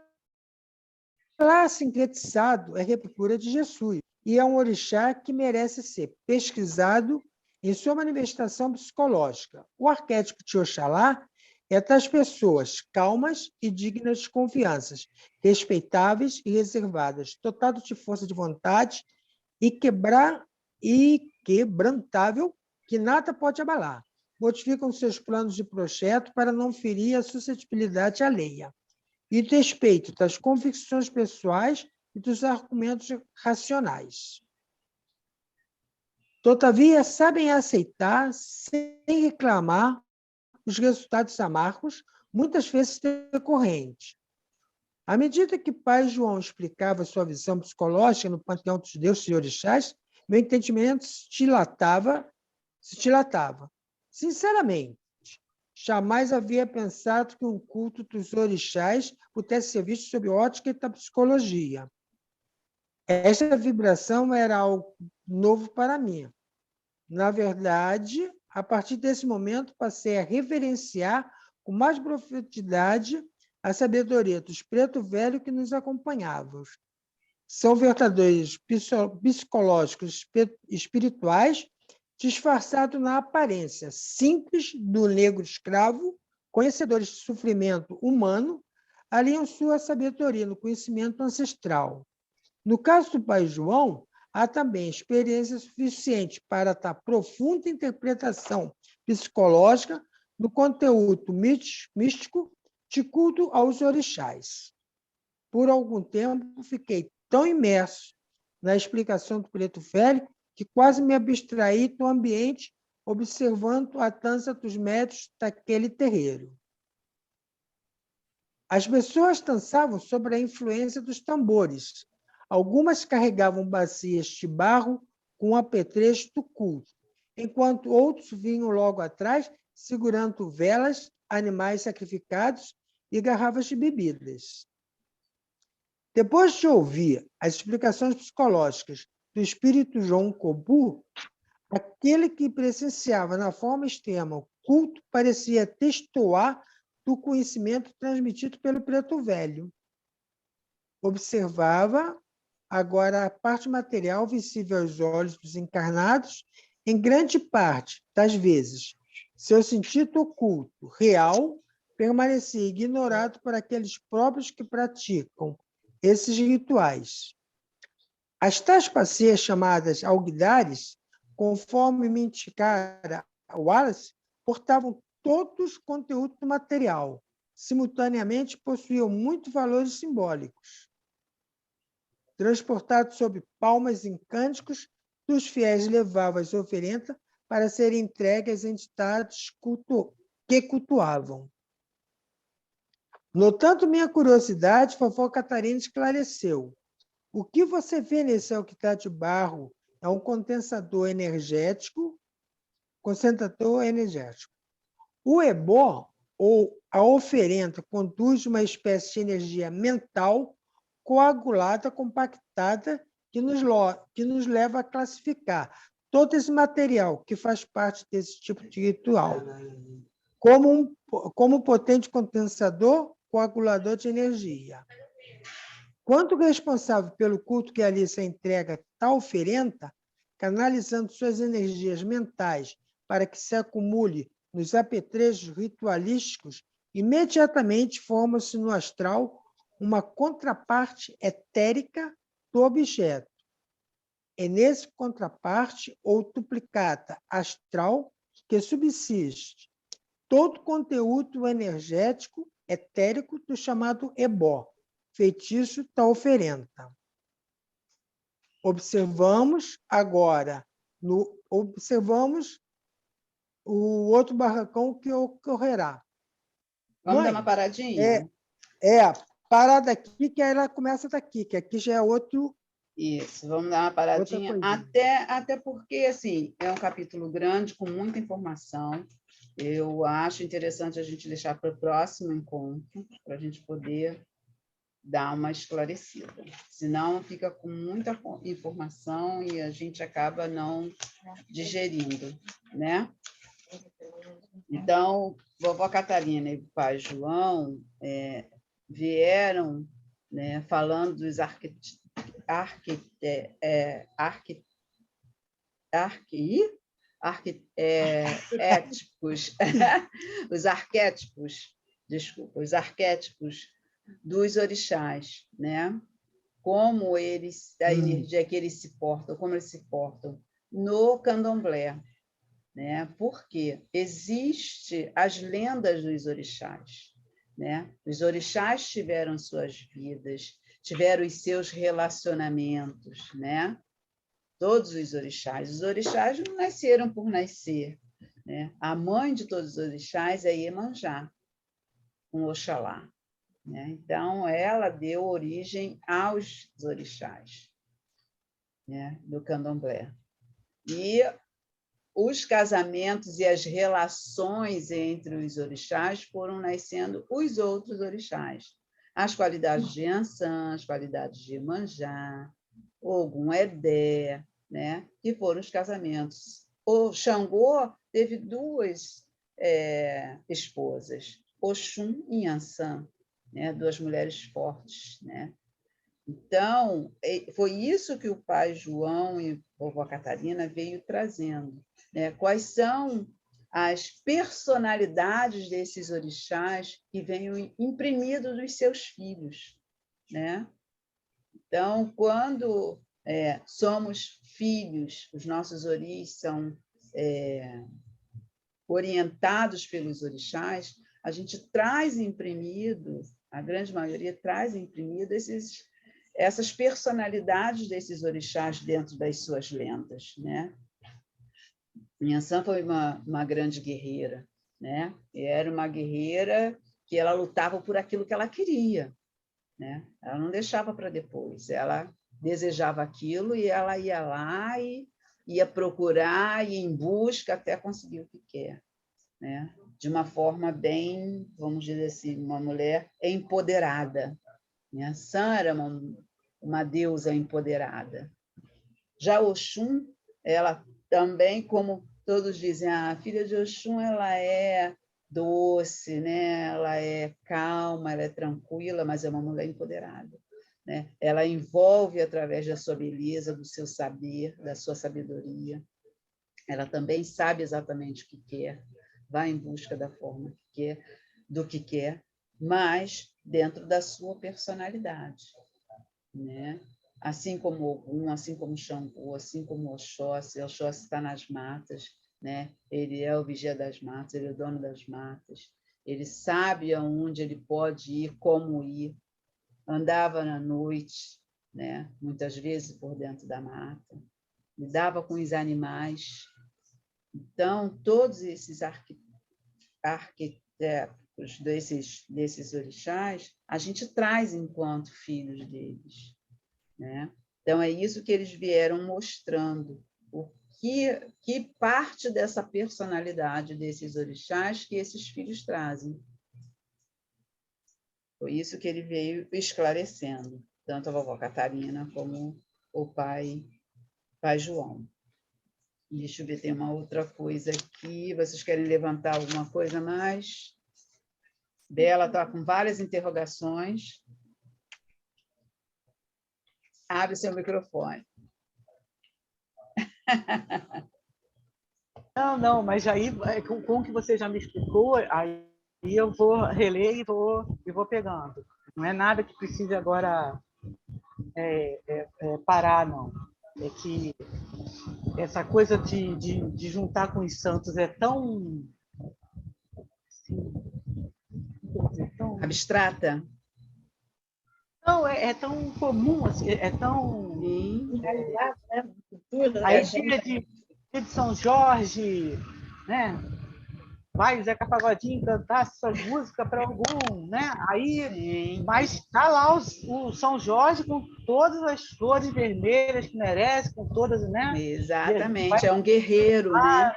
sincretizado é reprocura de Jesus, e é um orixá que merece ser pesquisado em sua manifestação psicológica. O arquétipo de Oxalá é das pessoas calmas e dignas de confianças, respeitáveis e reservadas, dotadas de força de vontade e quebrantável, que nada pode abalar. Modificam seus planos de projeto para não ferir a suscetibilidade alheia e respeito das convicções pessoais e dos argumentos racionais. Todavia, sabem aceitar, sem reclamar, os resultados amargos, muitas vezes decorrentes. À medida que Pai João explicava sua visão psicológica no panteão dos deuses e orixás, meu entendimento se dilatava. Sinceramente, jamais havia pensado que um culto dos orixás pudesse ser visto sob ótica da psicologia. Esta vibração era algo novo para mim. Na verdade, a partir desse momento, passei a reverenciar com mais profundidade a sabedoria dos preto velho que nos acompanhavam. São verdadeiros psicológicos espirituais, disfarçados na aparência simples do negro escravo, conhecedores de sofrimento humano, aliam sua sabedoria no conhecimento ancestral. No caso do Pai João, há também experiência suficiente para a profunda interpretação psicológica no conteúdo místico de culto aos orixás. Por algum tempo, fiquei tão imerso na explicação do preto velho que quase me abstraí do ambiente, observando a dança dos médios daquele terreiro. As pessoas dançavam sob a influência dos tambores. Algumas carregavam bacias de barro com apetrecho do culto, enquanto outros vinham logo atrás, segurando velas, animais sacrificados e garrafas de bebidas. Depois de ouvir as explicações psicológicas do espírito João Kobu, aquele que presenciava na forma extrema o culto parecia destoar do conhecimento transmitido pelo preto velho. Observava agora a parte material visível aos olhos dos encarnados, em grande parte das vezes. Seu sentido oculto, real, permanecia ignorado por aqueles próprios que praticam esses rituais. As tais bacias chamadas alguidares, conforme me indicara Wallace, portavam todos os conteúdos do material. Simultaneamente, possuíam muitos valores simbólicos. Transportados sob palmas em cânticos, os fiéis levavam as oferendas para serem entregues às entidades que cultuavam. Notando minha curiosidade, Vovó Catarina esclareceu. O que você vê nesse alquitrate de barro é um condensador energético, concentrador energético. O ebó, ou a oferenda, conduz uma espécie de energia mental coagulada, compactada, que nos leva a classificar todo esse material que faz parte desse tipo de ritual como potente condensador, coagulador de energia. Quanto responsável pelo culto que ali se entrega tal oferenda, canalizando suas energias mentais para que se acumule nos apetrechos ritualísticos, imediatamente forma-se no astral uma contraparte etérica do objeto. É nesse contraparte ou duplicata astral que subsiste todo o conteúdo energético etérico do chamado ebó, feitiço da oferenda. Observamos agora, observamos o outro barracão que ocorrerá. Vamos dar uma paradinha? É, parada aqui, que ela começa daqui, que aqui já é outro. Isso, vamos dar uma paradinha, até porque assim, é um capítulo grande, com muita informação. Eu acho interessante a gente deixar para o próximo encontro, para a gente poder dar uma esclarecida. Senão fica com muita informação e a gente acaba não digerindo, né? Então, vovó Catarina e pai João vieram, né, falando dos arquétipos, os arquétipos, desculpa, os arquétipos dos orixás, né? Como eles, a energia que eles se portam, como eles se portam no candomblé, né? Porque existe as lendas dos orixás, né? Os orixás tiveram suas vidas, tiveram os seus relacionamentos, né? Todos os orixás não nasceram por nascer, né? A mãe de todos os orixás é Iemanjá, com Oxalá, né? Então, ela deu origem aos orixás, né, do candomblé. E os casamentos e as relações entre os orixás foram nascendo os outros orixás. As qualidades de Ansan, as qualidades de Iemanjá, Ogum Edé, né, que foram os casamentos. O Xangô teve duas esposas, Oxum e Ansan, né, duas mulheres fortes, né? Então, foi isso que o pai João e a vovó Catarina veio trazendo, né? Quais são as personalidades desses orixás que venham imprimidos nos seus filhos, né? Então, quando somos filhos, os nossos oris são orientados pelos orixás, a gente traz imprimido, a grande maioria traz imprimido essas personalidades desses orixás dentro das suas lendas, né? Nhansan foi uma grande guerreira, né? E era uma guerreira que ela lutava por aquilo que ela queria, né? Ela não deixava para depois, ela desejava aquilo e ela ia lá e ia procurar, ia em busca até conseguir o que quer, né? De uma forma bem, vamos dizer assim, uma mulher empoderada. Nhansan era uma deusa empoderada. Já Oxum, ela também, como todos dizem, a filha de Oxum, ela é doce, né? Ela é calma, ela é tranquila, mas é uma mulher empoderada, né? Ela envolve através da sua beleza, do seu saber, da sua sabedoria. Ela também sabe exatamente o que quer, vai em busca da forma que quer, do que quer, mas dentro da sua personalidade, né? Assim como Ogum, assim como Xangô, assim como Oxóssi está nas matas, né? Ele é o vigia das matas, ele é o dono das matas, ele sabe aonde ele pode ir, como ir, andava na noite, né? Muitas vezes por dentro da mata, lidava com os animais. Então, todos esses arquétipos desses orixás, a gente traz enquanto filhos deles, né? Então, é isso que eles vieram mostrando, que parte dessa personalidade desses orixás que esses filhos trazem. Foi isso que ele veio esclarecendo, tanto a vovó Catarina como o pai João. Deixa eu ver, tem uma outra coisa aqui. Vocês querem levantar alguma coisa mais? Bela está com várias interrogações. Abre seu microfone. Não, mas aí, com o que você já me explicou, aí eu vou reler e vou pegando. Não é nada que precise agora parar, não. É que essa coisa de juntar com os santos é tão... Assim, tão Abstrata? não, é tão comum, assim, é tão... Sim. Realidade, né? Cultura A da ideia gente. de São Jorge, né? Vai Zeca Pagodinho cantar suas músicas para algum, né? Aí, Sim. mas está lá o São Jorge com todas as flores vermelhas que merece, com todas, né? Exatamente, é um guerreiro, né?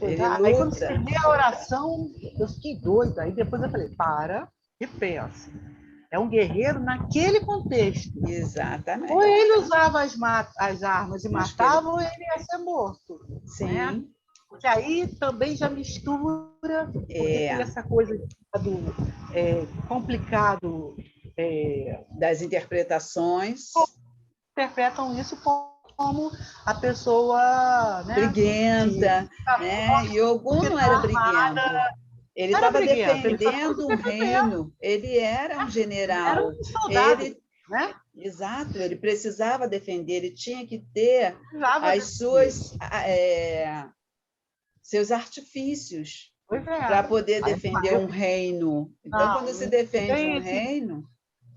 Ele Aí quando você luta. lê a oração, eu fiquei doida. Aí depois eu falei, para e pensa. É um guerreiro naquele contexto. Exatamente. Ou ele usava as armas e Mas matava, ou ele ia ser morto. Sim. Né? Porque aí também já mistura, porque tem essa coisa do complicado. Das interpretações. Interpretam isso como a pessoa, né, briguenta, né? E Ogum não era briguento. Ele estava defendendo um reino. Ele era um general. Era um soldado, né? Exato, ele precisava defender, ele tinha que ter seus artifícios para poder defender um reino. Então, quando se defende um reino...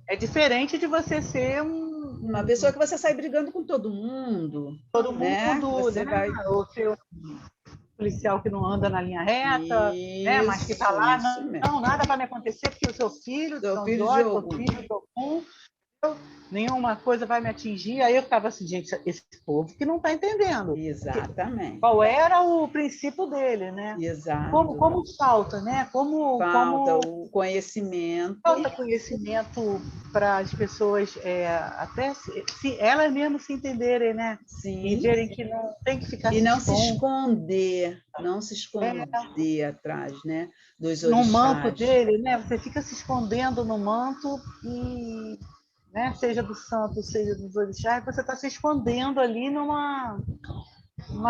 É diferente de você ser uma pessoa que você sai brigando com todo mundo. Todo né? mundo, Você vai... ou ser um policial que não anda na linha reta, né? Mas que está lá, não, nada vai me acontecer, porque eu sou filho de São Jorge, sou filho de Ogum, nenhuma coisa vai me atingir. Aí eu ficava assim, gente, esse povo que não está entendendo. Exatamente. Qual era o princípio dele, né? Exato. Como falta, né? Falta o conhecimento. Falta conhecimento para as pessoas, até se elas mesmas se entenderem, né? Sim. E verem que não tem que ficar e não se esconder, atrás, né? Dos orixás. No manto dele, né? Você fica se escondendo no manto e, né? Seja do santo, seja dos orixás, você está se escondendo ali numa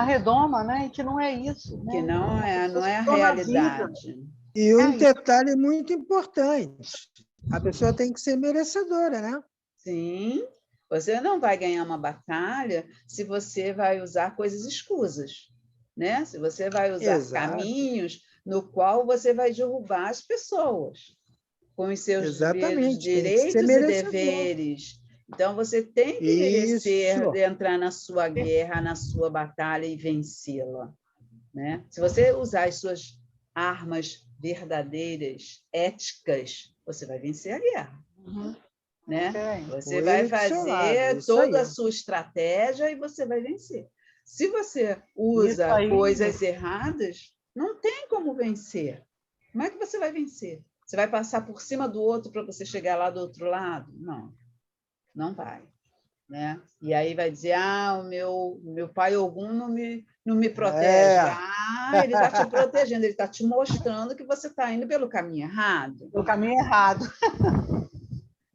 redoma, né? E que não é isso, né? Que não é a realidade. E um detalhe muito importante: a pessoa tem que ser merecedora, né? Sim. Você não vai ganhar uma batalha se você vai usar coisas escusas, né? Se você vai usar caminhos no qual você vai derrubar as pessoas com os seus direitos e deveres. Então, você tem que merecer entrar na sua guerra, na sua batalha e vencê-la, né? Se você usar as suas armas verdadeiras, éticas, você vai vencer a guerra. Né? Você vai fazer toda a sua estratégia e você vai vencer. Se você usa coisas erradas, não tem como vencer. Como é que você vai vencer? Você vai passar por cima do outro para você chegar lá do outro lado? Não, não vai. Né? E aí vai dizer, o meu pai Ogum não me protege. Ele está te protegendo, ele está te mostrando que você está indo pelo caminho errado. Pelo caminho errado.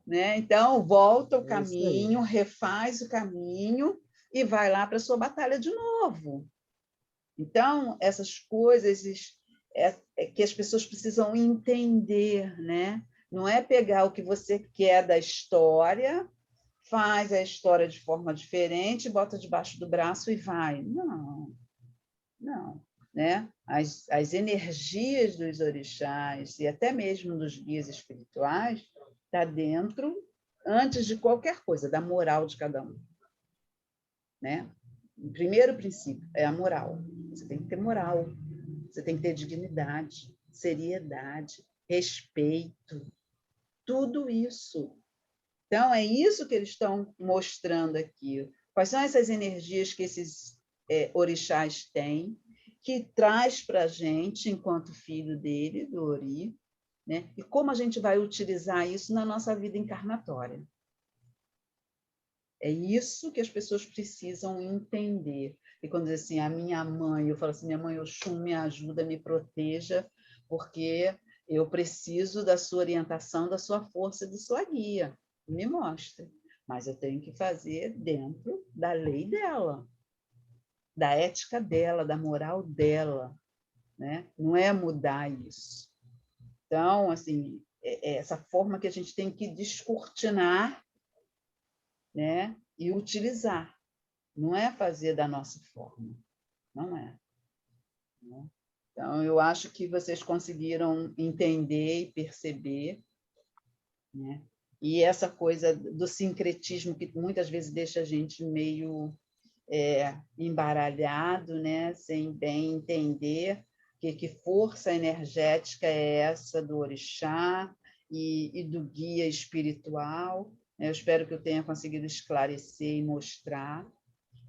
Né? Então, volta o caminho, refaz o caminho e vai lá para a sua batalha de novo. Então, essas coisas que as pessoas precisam entender, né? Não é pegar o que você quer da história, faz a história de forma diferente, bota debaixo do braço e vai. Não, não. Né? As energias dos orixás e até mesmo dos guias espirituais está dentro, antes de qualquer coisa, da moral de cada um. Né? O primeiro princípio é a moral. Você tem que ter moral, você tem que ter dignidade, seriedade, respeito, tudo isso. Então, é isso que eles estão mostrando aqui. Quais são essas energias que esses orixás têm, que traz para a gente, enquanto filho dele, do Ori, né? E como a gente vai utilizar isso na nossa vida encarnatória. É isso que as pessoas precisam entender. E quando diz assim, a minha mãe, eu falo assim, minha mãe Oxum, me ajuda, me proteja, porque eu preciso da sua orientação, da sua força, de sua guia. Me mostre. Mas eu tenho que fazer dentro da lei dela, da ética dela, da moral dela, né? Não é mudar isso. Então, assim, é essa forma que a gente tem que descortinar, né? E utilizar. Não é fazer da nossa forma. Não é. Né? Então, eu acho que vocês conseguiram entender e perceber, né? E essa coisa do sincretismo que muitas vezes deixa a gente meio embaralhado, né? Sem bem entender que força energética é essa do orixá e do guia espiritual. Eu espero que eu tenha conseguido esclarecer e mostrar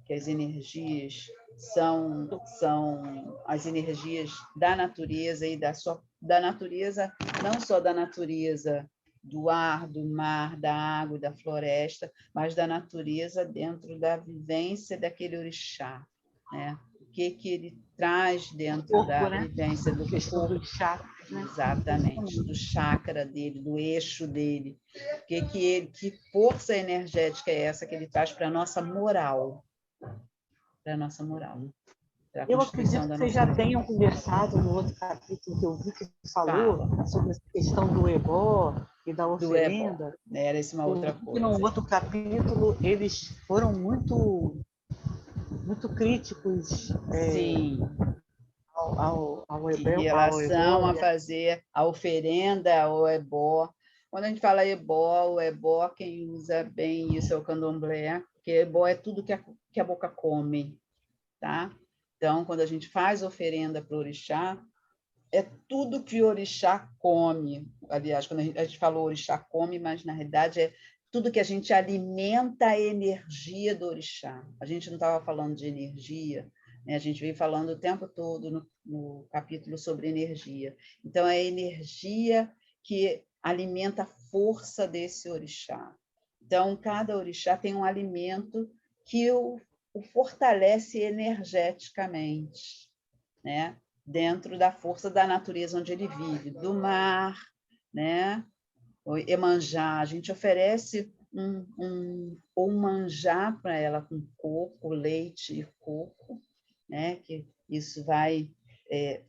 que as energias são as energias da natureza e da natureza, não só da natureza do ar, do mar, da água, da floresta, mas da natureza dentro da vivência daquele orixá, né? O que ele traz dentro corpo, da vivência do corpo, do chakra, né? Exatamente, do chakra dele, do eixo dele. Que força energética é essa que ele traz para a nossa moral? Para a nossa moral. Eu acredito que vocês já tenham conversado no outro capítulo que eu vi que falou sobre essa questão do ebó e da oferenda. Era isso uma outra coisa. E no outro capítulo eles foram muito críticos ao ebó. Em relação a fazer a oferenda ao ebó. Quando a gente fala ebó, o ebó, quem usa bem isso é o candomblé, porque ebó é tudo que a boca come, tá? Então, quando a gente faz oferenda para o orixá, é tudo que o orixá come. Aliás, quando a gente falou orixá come, mas, na realidade, é tudo que a gente alimenta a energia do orixá. A gente não estava falando de energia, né? A gente veio falando o tempo todo no capítulo sobre energia. Então, é a energia que alimenta a força desse orixá. Então, cada orixá tem um alimento que o fortalece energeticamente, né? Dentro da força da natureza onde ele vive, do mar, né? O Iemanjá, a gente oferece um manjar para ela com coco, leite e coco, né? Que isso vai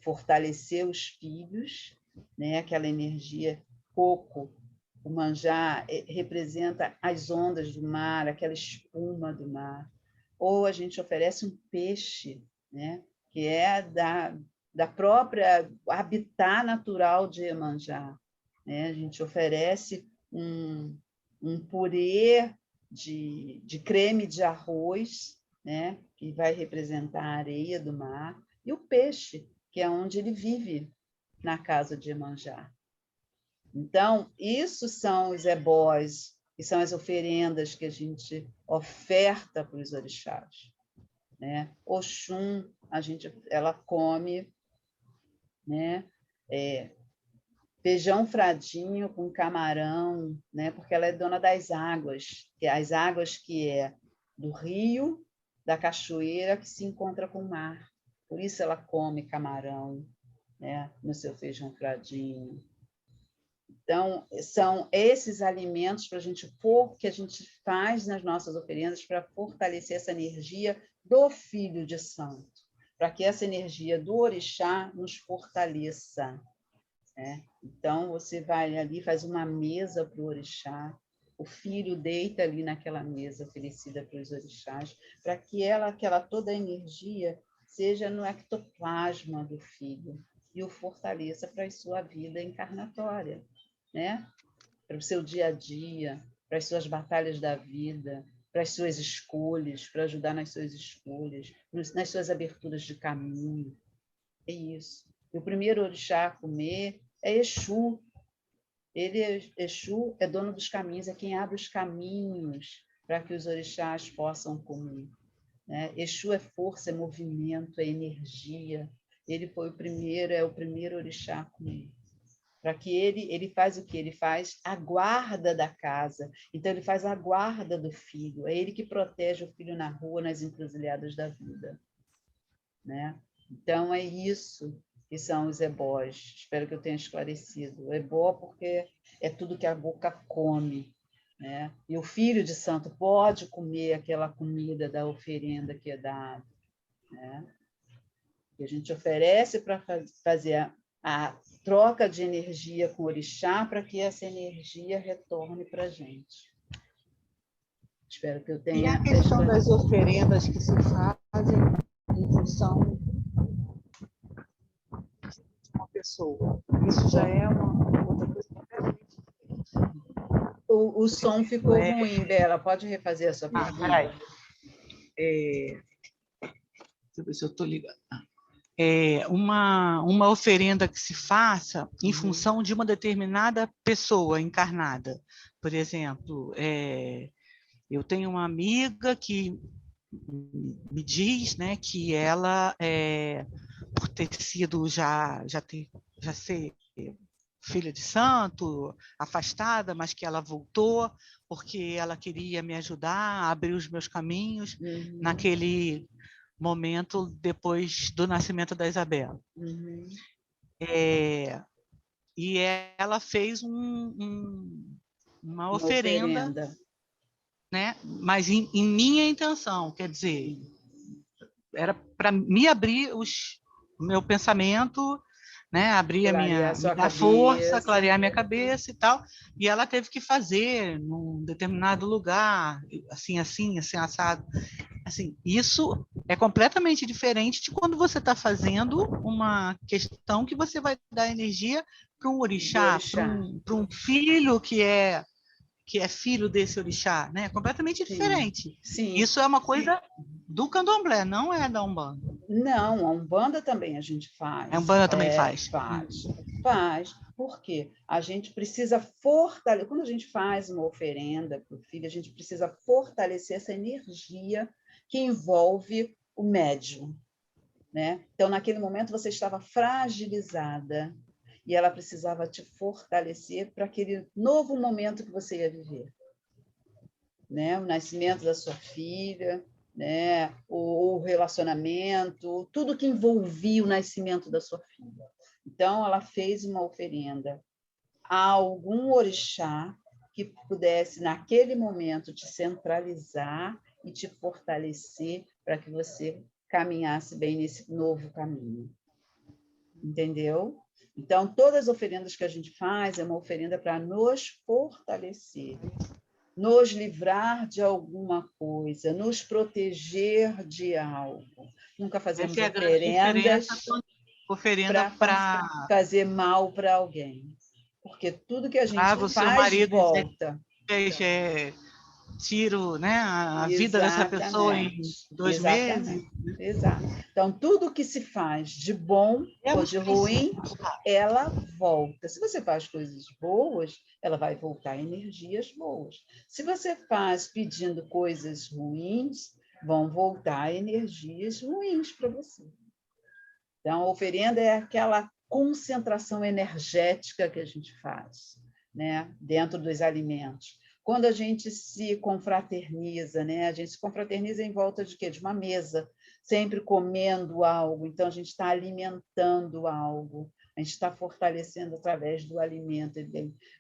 fortalecer os filhos, né? Aquela energia coco, o manjar representa as ondas do mar, aquela espuma do mar. Ou a gente oferece um peixe, né? Que é da própria habitat natural de Iemanjá, né? A gente oferece um purê de creme de arroz, né? Que vai representar a areia do mar, e o peixe, que é onde ele vive, na casa de Iemanjá. Então, isso são os ebós, que são as oferendas que a gente oferta para os orixás, né? Oxum, ela come, né? Feijão fradinho com camarão, né? Porque ela é dona das águas, que as águas que é do rio, da cachoeira, que se encontra com o mar. Por isso ela come camarão, né? No seu feijão fradinho. Então, são esses alimentos que a gente faz nas nossas oferendas para fortalecer essa energia do Filho de Santo, para que essa energia do orixá nos fortaleça. Né? Então, você vai ali, faz uma mesa para o orixá, o filho deita ali naquela mesa oferecida para os orixás, para que aquela toda a energia seja no ectoplasma do filho e o fortaleça para a sua vida encarnatória, né? Para o seu dia a dia, para as suas batalhas da vida, para as suas escolhas, para ajudar nas suas escolhas, nas suas aberturas de caminho. É isso. E o primeiro orixá a comer é Exu, Exu, é dono dos caminhos, é quem abre os caminhos para que os orixás possam comer. Né? Exu é força, é movimento, é energia. Ele foi o primeiro, é o primeiro orixá a comer. Para que ele faz o quê? Ele faz a guarda da casa. Então, ele faz a guarda do filho. É ele que protege o filho na rua, nas encruzilhadas da vida. Né? Então, é isso que são os ebós. Espero que eu tenha esclarecido. O ebó, porque é tudo que a boca come. Né? E o filho de santo pode comer aquela comida da oferenda que é dada. Né? Que a gente oferece para fazer a troca de energia com o orixá para que essa energia retorne para a gente. Espero que eu tenha... E a questão das oferendas que se fazem em função de uma pessoa. Isso já é uma outra coisa completamente diferente. O som ficou ruim, Bela. Pode refazer a sua pergunta? Deixa eu ver se eu estou ligando. Uma oferenda que se faça em função de uma determinada pessoa encarnada. Por exemplo, eu tenho uma amiga que me diz, né, que ela, por ter sido já ser filha de santo, afastada, mas que ela voltou porque ela queria me ajudar a abrir os meus caminhos naquele momento depois do nascimento da Isabela. E ela fez uma oferenda, né? Mas em minha intenção, quer dizer, era para me abrir o meu pensamento, né? Abrir me dar força, clarear minha cabeça e tal. E ela teve que fazer num determinado lugar, assim, assado. Assim, isso é completamente diferente de quando você está fazendo uma questão que você vai dar energia para um orixá, para um filho que é filho desse orixá, né? Completamente diferente. Sim. Isso é uma coisa do candomblé, não é da Umbanda. Não, a Umbanda também a gente faz. A Umbanda também faz? Faz. Por quê? A gente precisa fortalecer. Quando a gente faz uma oferenda para o filho, a gente precisa fortalecer essa energia que envolve o médium. Né? Então, naquele momento, você estava fragilizada e ela precisava te fortalecer para aquele novo momento que você ia viver. Né? O nascimento da sua filha, né? O relacionamento, tudo que envolvia o nascimento da sua filha. Então, ela fez uma oferenda a algum orixá que pudesse, naquele momento, te centralizar e te fortalecer para que você caminhasse bem nesse novo caminho. Entendeu? Então, todas as oferendas que a gente faz é uma oferenda para nos fortalecer, nos livrar de alguma coisa, nos proteger de algo. Nunca fazemos oferenda para fazer mal para alguém. Porque tudo que a gente faz volta. Tiro, né, a vida dessa pessoa em 2 meses. Exato. Então, tudo que se faz de bom ou de ruim, ela volta. Se você faz coisas boas, ela vai voltar energias boas. Se você faz pedindo coisas ruins, vão voltar energias ruins para você. Então, a oferenda é aquela concentração energética que a gente faz, né, dentro dos alimentos. Quando a gente se confraterniza, né? A gente se confraterniza em volta de quê? De uma mesa, sempre comendo algo. Então, a gente está alimentando algo, a gente está fortalecendo através do alimento.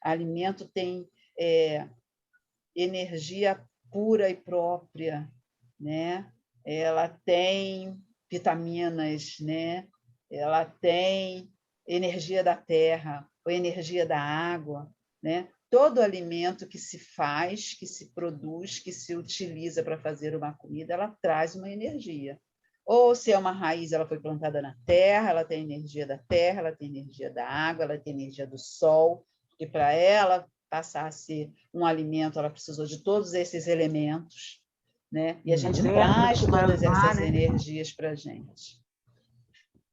Alimento tem energia pura e própria, né? Ela tem vitaminas, né? Ela tem energia da terra, ou energia da água, né? Todo alimento que se faz, que se produz, que se utiliza para fazer uma comida, ela traz uma energia. Ou se é uma raiz, ela foi plantada na terra, ela tem energia da terra, ela tem energia da água, ela tem energia do sol, e para ela passar a ser um alimento, ela precisou de todos esses elementos, né? E a gente traz todas essas energias para a gente.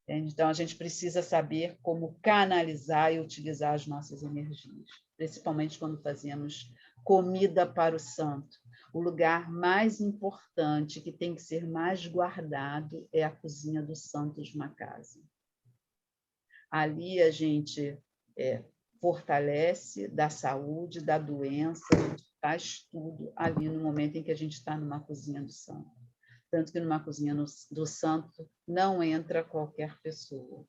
Então, a gente precisa saber como canalizar e utilizar as nossas energias. principalmente quando fazíamos comida para o santo. O lugar mais importante, que tem que ser mais guardado, é a cozinha do santo de uma casa. Ali a gente fortalece, dá saúde, dá doença, a gente faz tudo ali no momento em que a gente está numa cozinha do santo. Tanto que numa cozinha do santo não entra qualquer pessoa.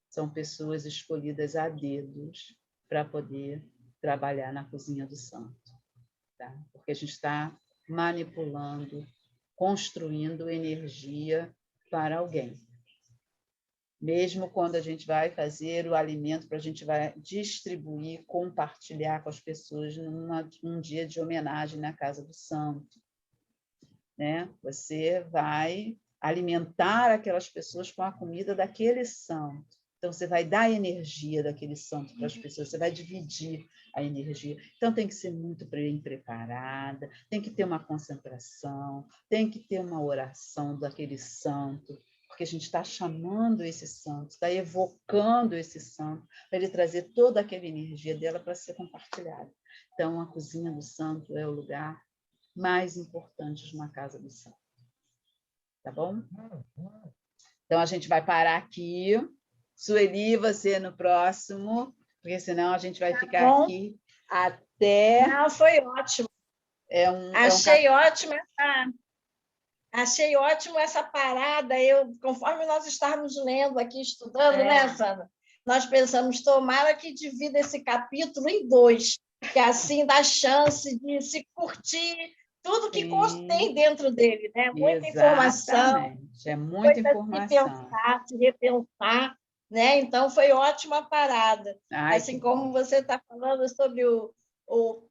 São pessoas escolhidas a dedos para poder trabalhar na cozinha do santo. Tá? Porque a gente está manipulando, construindo energia para alguém. Mesmo quando a gente vai fazer o alimento, a gente vai distribuir, compartilhar com as pessoas num dia de homenagem na casa do santo. Né? Você vai alimentar aquelas pessoas com a comida daquele santo. Então, você vai dar a energia daquele santo para as pessoas, você vai dividir a energia. Então, tem que ser muito bem preparada, tem que ter uma concentração, tem que ter uma oração daquele santo, porque a gente está chamando esse santo, está evocando esse santo, para ele trazer toda aquela energia dela para ser compartilhada. Então, a cozinha do santo é o lugar mais importante de uma casa do santo. Tá bom? Então, a gente vai parar aqui. Sueli, você no próximo, porque senão a gente vai ficar aqui até... Não, foi ótimo. Achei ótimo essa parada. Conforme nós estávamos lendo aqui, estudando, né, Sandra? Nós pensamos, tomara que divida esse capítulo em 2, que assim dá chance de se curtir tudo que tem dentro dele, né? Muita informação. É muita informação. Se repensar, né? Então, foi ótima parada. Assim como você está falando sobre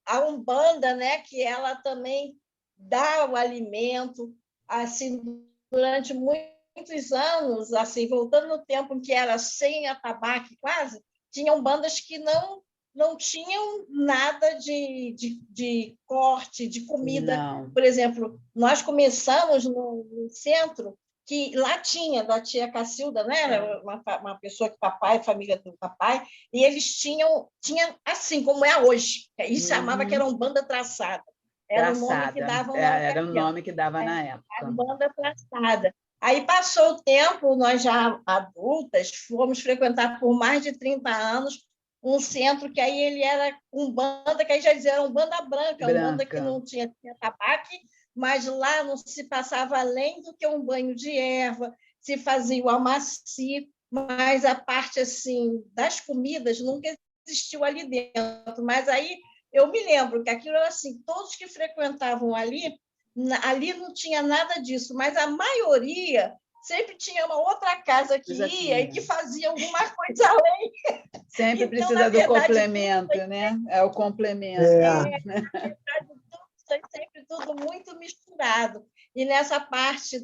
a Umbanda, né? Que ela também dá o alimento, assim, durante muitos anos, assim, voltando no tempo em que era sem atabaque quase, tinham bandas que não tinham nada de corte, de comida. Não. Por exemplo, nós começamos no centro, que lá tinha, da tia Cacilda, né? Uma pessoa que família do papai, e eles tinham assim como é hoje, e chamava que era uma banda traçada. Era o nome que davam na Era o nome que dava na época. A banda traçada. Aí passou o tempo, nós já adultas, fomos frequentar por mais de 30 anos um centro que aí ele era Umbanda, que aí já dizia, era Umbanda branca, Umbanda que não tinha tabaque, mas lá não se passava além do que um banho de erva, se fazia o amaci, mas a parte assim das comidas nunca existiu ali dentro. Mas aí eu me lembro que aquilo era assim, todos que frequentavam ali não tinha nada disso, mas a maioria sempre tinha uma outra casa que ia e que fazia alguma coisa além. Sempre então, precisa do complemento, né? É o complemento. Sempre tudo muito misturado. E nessa parte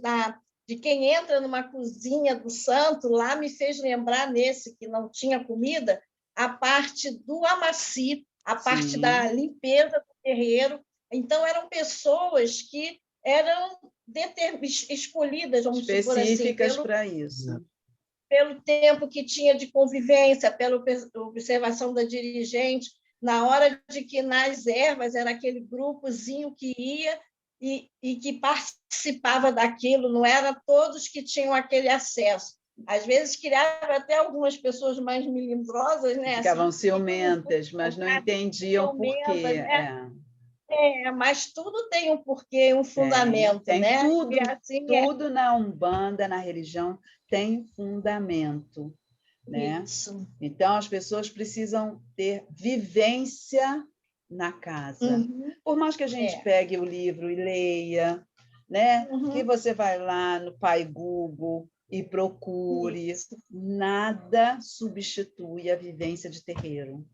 de quem entra numa cozinha do santo, lá me fez lembrar, nesse que não tinha comida, a parte do amaci, a parte da limpeza do terreiro. Então, eram pessoas que eram escolhidas, vamos supor assim, específicas para isso. Pelo tempo que tinha de convivência, pela observação da dirigente, na hora de que nas ervas era aquele grupozinho que ia e que participava daquilo, não eram todos que tinham aquele acesso. Às vezes criava até algumas pessoas mais melindrosas, né? Ficavam assim, ciumentas, mas não entendiam por quê. Né? Mas tudo tem um porquê, um fundamento, tem né? Tudo, tudo na Umbanda, na religião, tem fundamento. Né? Isso. Então, as pessoas precisam ter vivência na casa. Por mais que a gente pegue o livro e leia, né? Que você vai lá no Pai Google e procure, nada substitui a vivência de terreiro.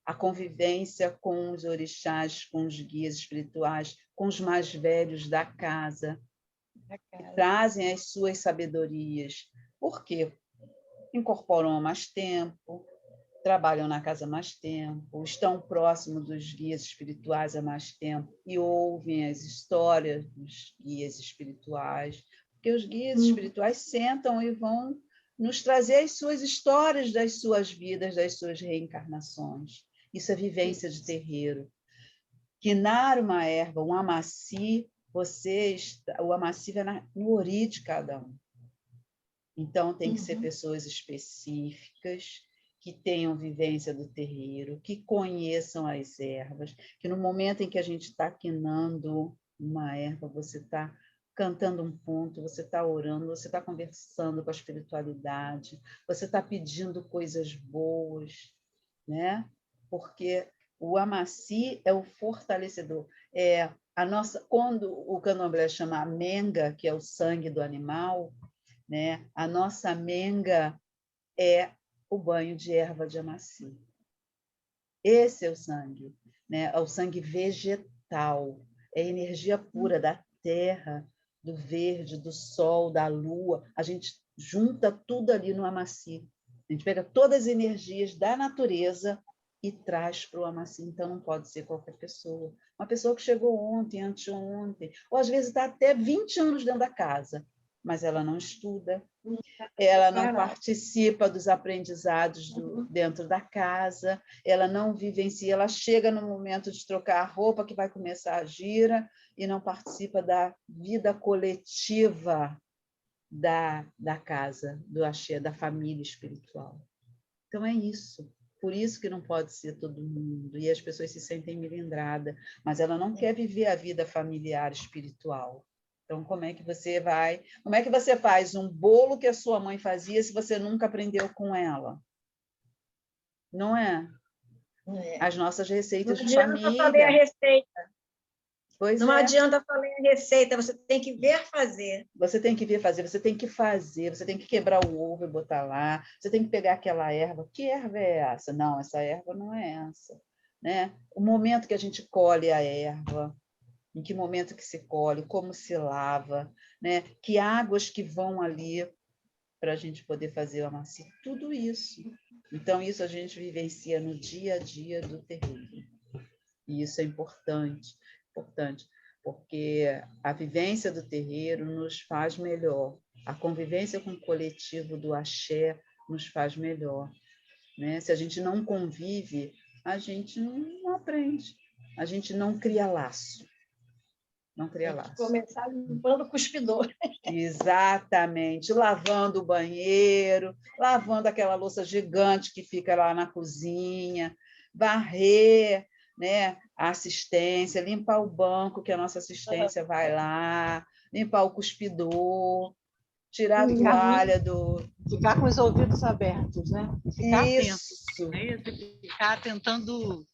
A convivência com os orixás, com os guias espirituais, com os mais velhos da casa, que trazem as suas sabedorias. Por quê? Incorporam há mais tempo, trabalham na casa há mais tempo, estão próximos dos guias espirituais há mais tempo e ouvem as histórias dos guias espirituais, porque os guias espirituais sentam e vão nos trazer as suas histórias das suas vidas, das suas reencarnações. Isso é vivência de terreiro. Quinar uma erva, um amaci, o amaci vai no ori de cada um. Então, tem que ser pessoas específicas, que tenham vivência do terreiro, que conheçam as ervas, que no momento em que a gente está quinando uma erva, você está cantando um ponto, você está orando, você está conversando com a espiritualidade, você está pedindo coisas boas, né? Porque o amaci é o fortalecedor. Quando o candomblé chama a menga, que é o sangue do animal, né? A nossa menga é o banho de erva de amaci. Esse é o sangue, né? É o sangue vegetal, é a energia pura da terra, do verde, do sol, da lua. A gente junta tudo ali no amaci. A gente pega todas as energias da natureza e traz para o amaci. Então, não pode ser qualquer pessoa. Uma pessoa que chegou ontem, anteontem, ou às vezes está até 20 anos dentro da casa, mas ela não estuda, ela não participa dos aprendizados dentro da casa, ela não vivencia, ela chega no momento de trocar a roupa que vai começar a gira e não participa da vida coletiva da casa, do axé, da família espiritual. Então é isso. Por isso que não pode ser todo mundo. E as pessoas se sentem melindradas, mas ela não quer viver a vida familiar espiritual. Então, como é que você faz um bolo que a sua mãe fazia se você nunca aprendeu com ela? Não é? As nossas receitas de família. Não adianta saber a receita. Pois não adianta falar a receita, você tem que ver fazer. Você tem que ver fazer, você tem que fazer, você tem que quebrar o ovo e botar lá, você tem que pegar aquela erva. Que erva é essa? Não, essa erva não é essa. Né? O momento que a gente colhe a erva, em que momento que se colhe, como se lava, né? Que águas que vão ali para a gente poder fazer o amaci, tudo isso. Então, isso a gente vivencia no dia a dia do terreiro. E isso é importante, porque a vivência do terreiro nos faz melhor, a convivência com o coletivo do axé nos faz melhor. Né? Se a gente não convive, a gente não aprende, a gente não cria laço. Não cria laço. Começar limpando o cuspidor. Exatamente, lavando o banheiro, lavando aquela louça gigante que fica lá na cozinha, varrer, né, a assistência, limpar o banco que a nossa assistência vai lá, limpar o cuspidor, tirar a toalha do... Ficar com os ouvidos abertos, né? Ficar Isso. atento, né? Ficar tentando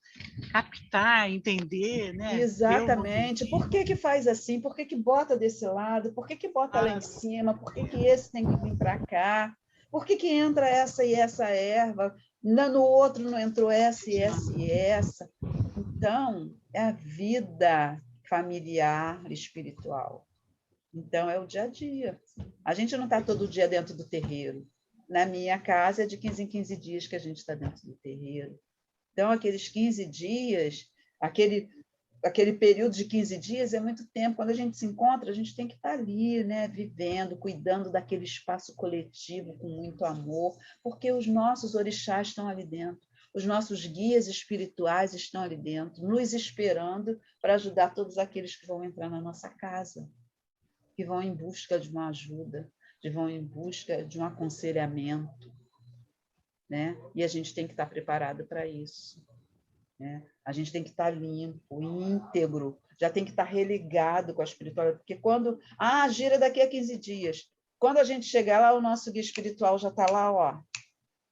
captar, entender, né? Exatamente. Por que faz assim? Por que bota desse lado? Por que bota lá em cima? Por que esse tem que vir para cá? Por que entra essa e essa erva? No outro não entrou essa e essa e essa. Então, é a vida familiar espiritual. Então, é o dia a dia. A gente não está todo dia dentro do terreiro. Na minha casa, é de 15 em 15 dias que a gente está dentro do terreiro. Então, aqueles 15 dias, aquele período de 15 dias é muito tempo. Quando a gente se encontra, a gente tem que estar ali, né, vivendo, cuidando daquele espaço coletivo com muito amor, porque os nossos orixás estão ali dentro, os nossos guias espirituais estão ali dentro, nos esperando para ajudar todos aqueles que vão entrar na nossa casa, que vão em busca de uma ajuda, que vão em busca de um aconselhamento. Né? E a gente tem que estar preparado para isso. Né? A gente tem que estar limpo, íntegro, já tem que estar religado com a espiritualidade, porque quando... gira daqui a 15 dias. Quando a gente chegar lá, o nosso guia espiritual já está lá,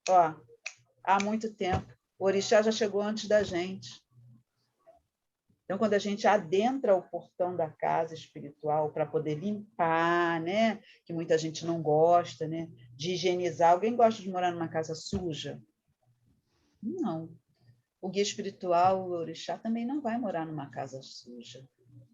ó, há muito tempo. O orixá já chegou antes da gente. Então, quando a gente adentra o portão da casa espiritual para poder limpar, né? Que muita gente não gosta, né? De higienizar. Alguém gosta de morar numa casa suja? Não. O guia espiritual, o orixá, também não vai morar numa casa suja.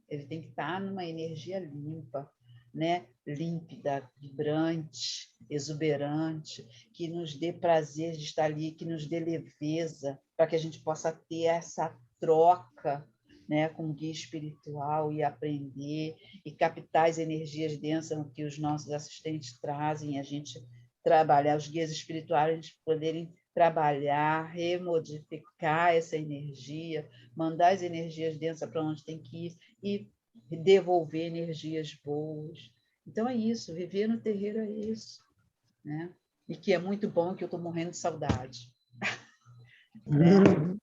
Ele tem que estar numa energia limpa, né? Límpida, vibrante, exuberante, que nos dê prazer de estar ali, que nos dê leveza, para que a gente possa ter essa troca, né, com o guia espiritual e aprender e captar as energias densas que os nossos assistentes trazem, a gente trabalhar os guias espirituais, a gente poderem trabalhar, remodificar essa energia, mandar as energias densas para onde tem que ir e devolver energias boas. Então é isso, viver no terreiro é isso, né? E que é muito bom, que eu estou morrendo de saudade. Né?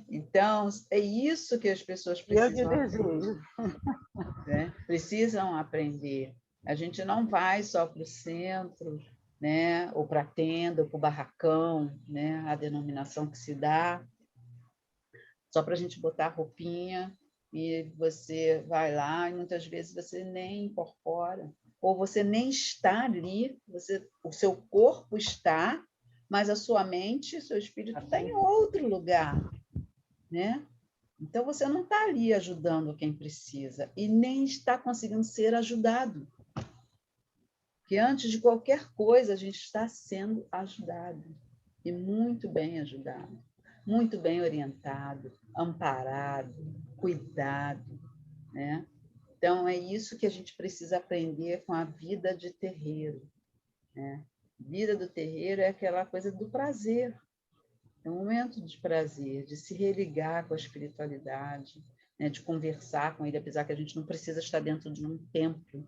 Então, é isso que as pessoas precisam aprender, né? Precisam aprender. A gente não vai só para o centro, né? Ou para a tenda, ou para o barracão, né? A denominação que se dá, só para a gente botar a roupinha e você vai lá e muitas vezes você nem incorpora, ou você nem está ali, o seu corpo está, mas a sua mente, seu espírito está em outro lugar, né? Então, você não está ali ajudando quem precisa e nem está conseguindo ser ajudado. Porque antes de qualquer coisa, a gente está sendo ajudado. E muito bem ajudado. Muito bem orientado, amparado, cuidado, né? Então, é isso que a gente precisa aprender com a vida de terreiro, né? Vida do terreiro é aquela coisa do prazer. É um momento de prazer, de se religar com a espiritualidade, né? De conversar com ele, apesar que a gente não precisa estar dentro de um templo,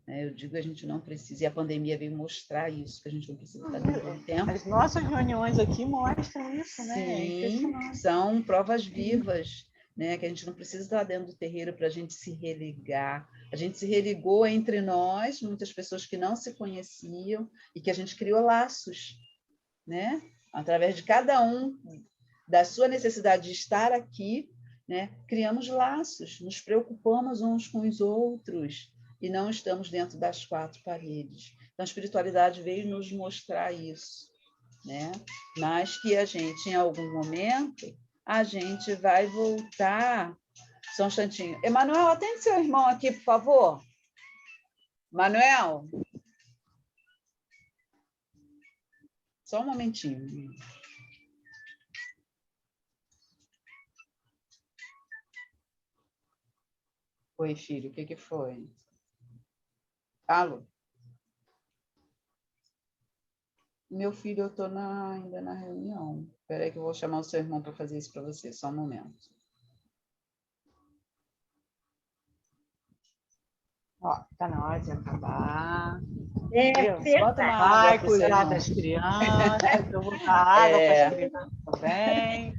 né? Eu digo, a gente não precisa, e a pandemia veio mostrar isso, que a gente não precisa estar dentro de um templo. As nossas reuniões aqui mostram isso, né? Sim, são provas vivas, né? Que a gente não precisa estar dentro do terreiro para a gente se religar. A gente se religou entre nós, muitas pessoas que não se conheciam, e que a gente criou laços, né? Através de cada um, da sua necessidade de estar aqui, né? Criamos laços, nos preocupamos uns com os outros, e não estamos dentro das quatro paredes. Então, a espiritualidade veio nos mostrar isso, né? Mas que a gente, em algum momento, a gente vai voltar. Só um instantinho. Emanuel, atende seu irmão aqui, por favor. Manuel? Só um momentinho. Oi, filho, o que foi? Alô? Meu filho, eu estou ainda na reunião. Espera aí que eu vou chamar o seu irmão para fazer isso para você, só um momento. Ó, tá na hora de acabar. Bota uma Vai água pro seu cuidar irmão. das crianças, eu vou dar água para as crianças também.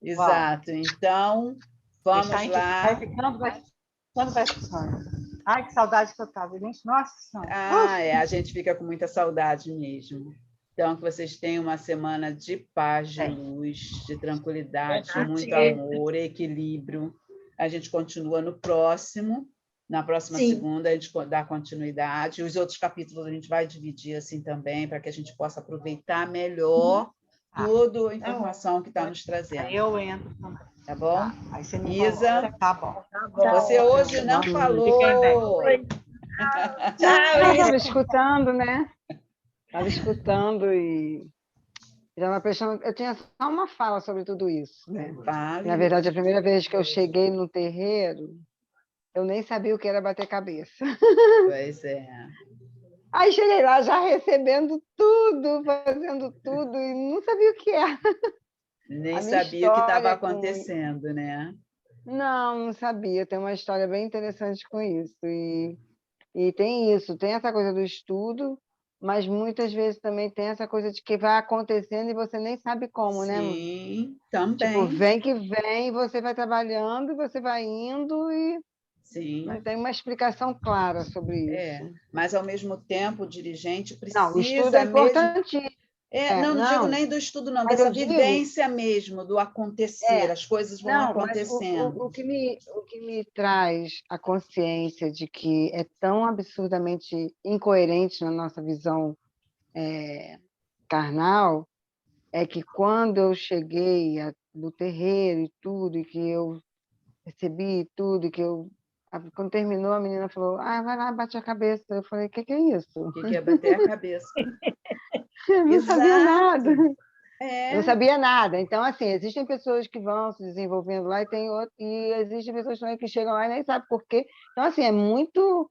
Exato. Então, vamos lá. Vai ficando, vai ficando. Ai, que saudade que eu estava, gente. Nossa Senhora. A gente fica com muita saudade mesmo. Então, que vocês tenham uma semana de paz, de luz, de tranquilidade, de muito amor, equilíbrio. A gente continua no próximo. Na próxima segunda, a gente dá continuidade. Os outros capítulos a gente vai dividir assim também, para que a gente possa aproveitar melhor toda a informação que está nos trazendo. Aí eu entro também. Tá bom? Tá. Aí você me Isa, tá bom. Você hoje não falou. Eu estava escutando, né? Estava escutando e estava prestando. Eu tinha só uma fala sobre tudo isso, né? Vale. Na verdade, a primeira vez que eu cheguei no terreiro, eu nem sabia o que era bater cabeça. Pois é. Aí cheguei lá já recebendo tudo, fazendo tudo, e não sabia o que era. Nem sabia o que estava acontecendo, né? Não sabia. Tem uma história bem interessante com isso. E tem isso, tem essa coisa do estudo, mas muitas vezes também tem essa coisa de que vai acontecendo e você nem sabe como, né? Sim, também. Tipo, vem que vem, você vai trabalhando, você vai indo e Sim. não tem uma explicação clara sobre isso. Mas, ao mesmo tempo, o dirigente precisa... Não, o estudo é importante. Não digo nem do estudo, não, dessa vivência mesmo, do acontecer, as coisas vão acontecendo. Mas o que me traz a consciência de que é tão absurdamente incoerente na nossa visão carnal é que quando eu cheguei no terreiro e tudo, e que eu recebi tudo, e que eu... Quando terminou, a menina falou, vai lá, bate a cabeça. Eu falei, o que é isso? O que é bater a cabeça? Eu não sabia nada. Eu não sabia nada. Então, assim, existem pessoas que vão se desenvolvendo lá e existem pessoas também que chegam lá e nem sabem por quê. Então, assim, é muito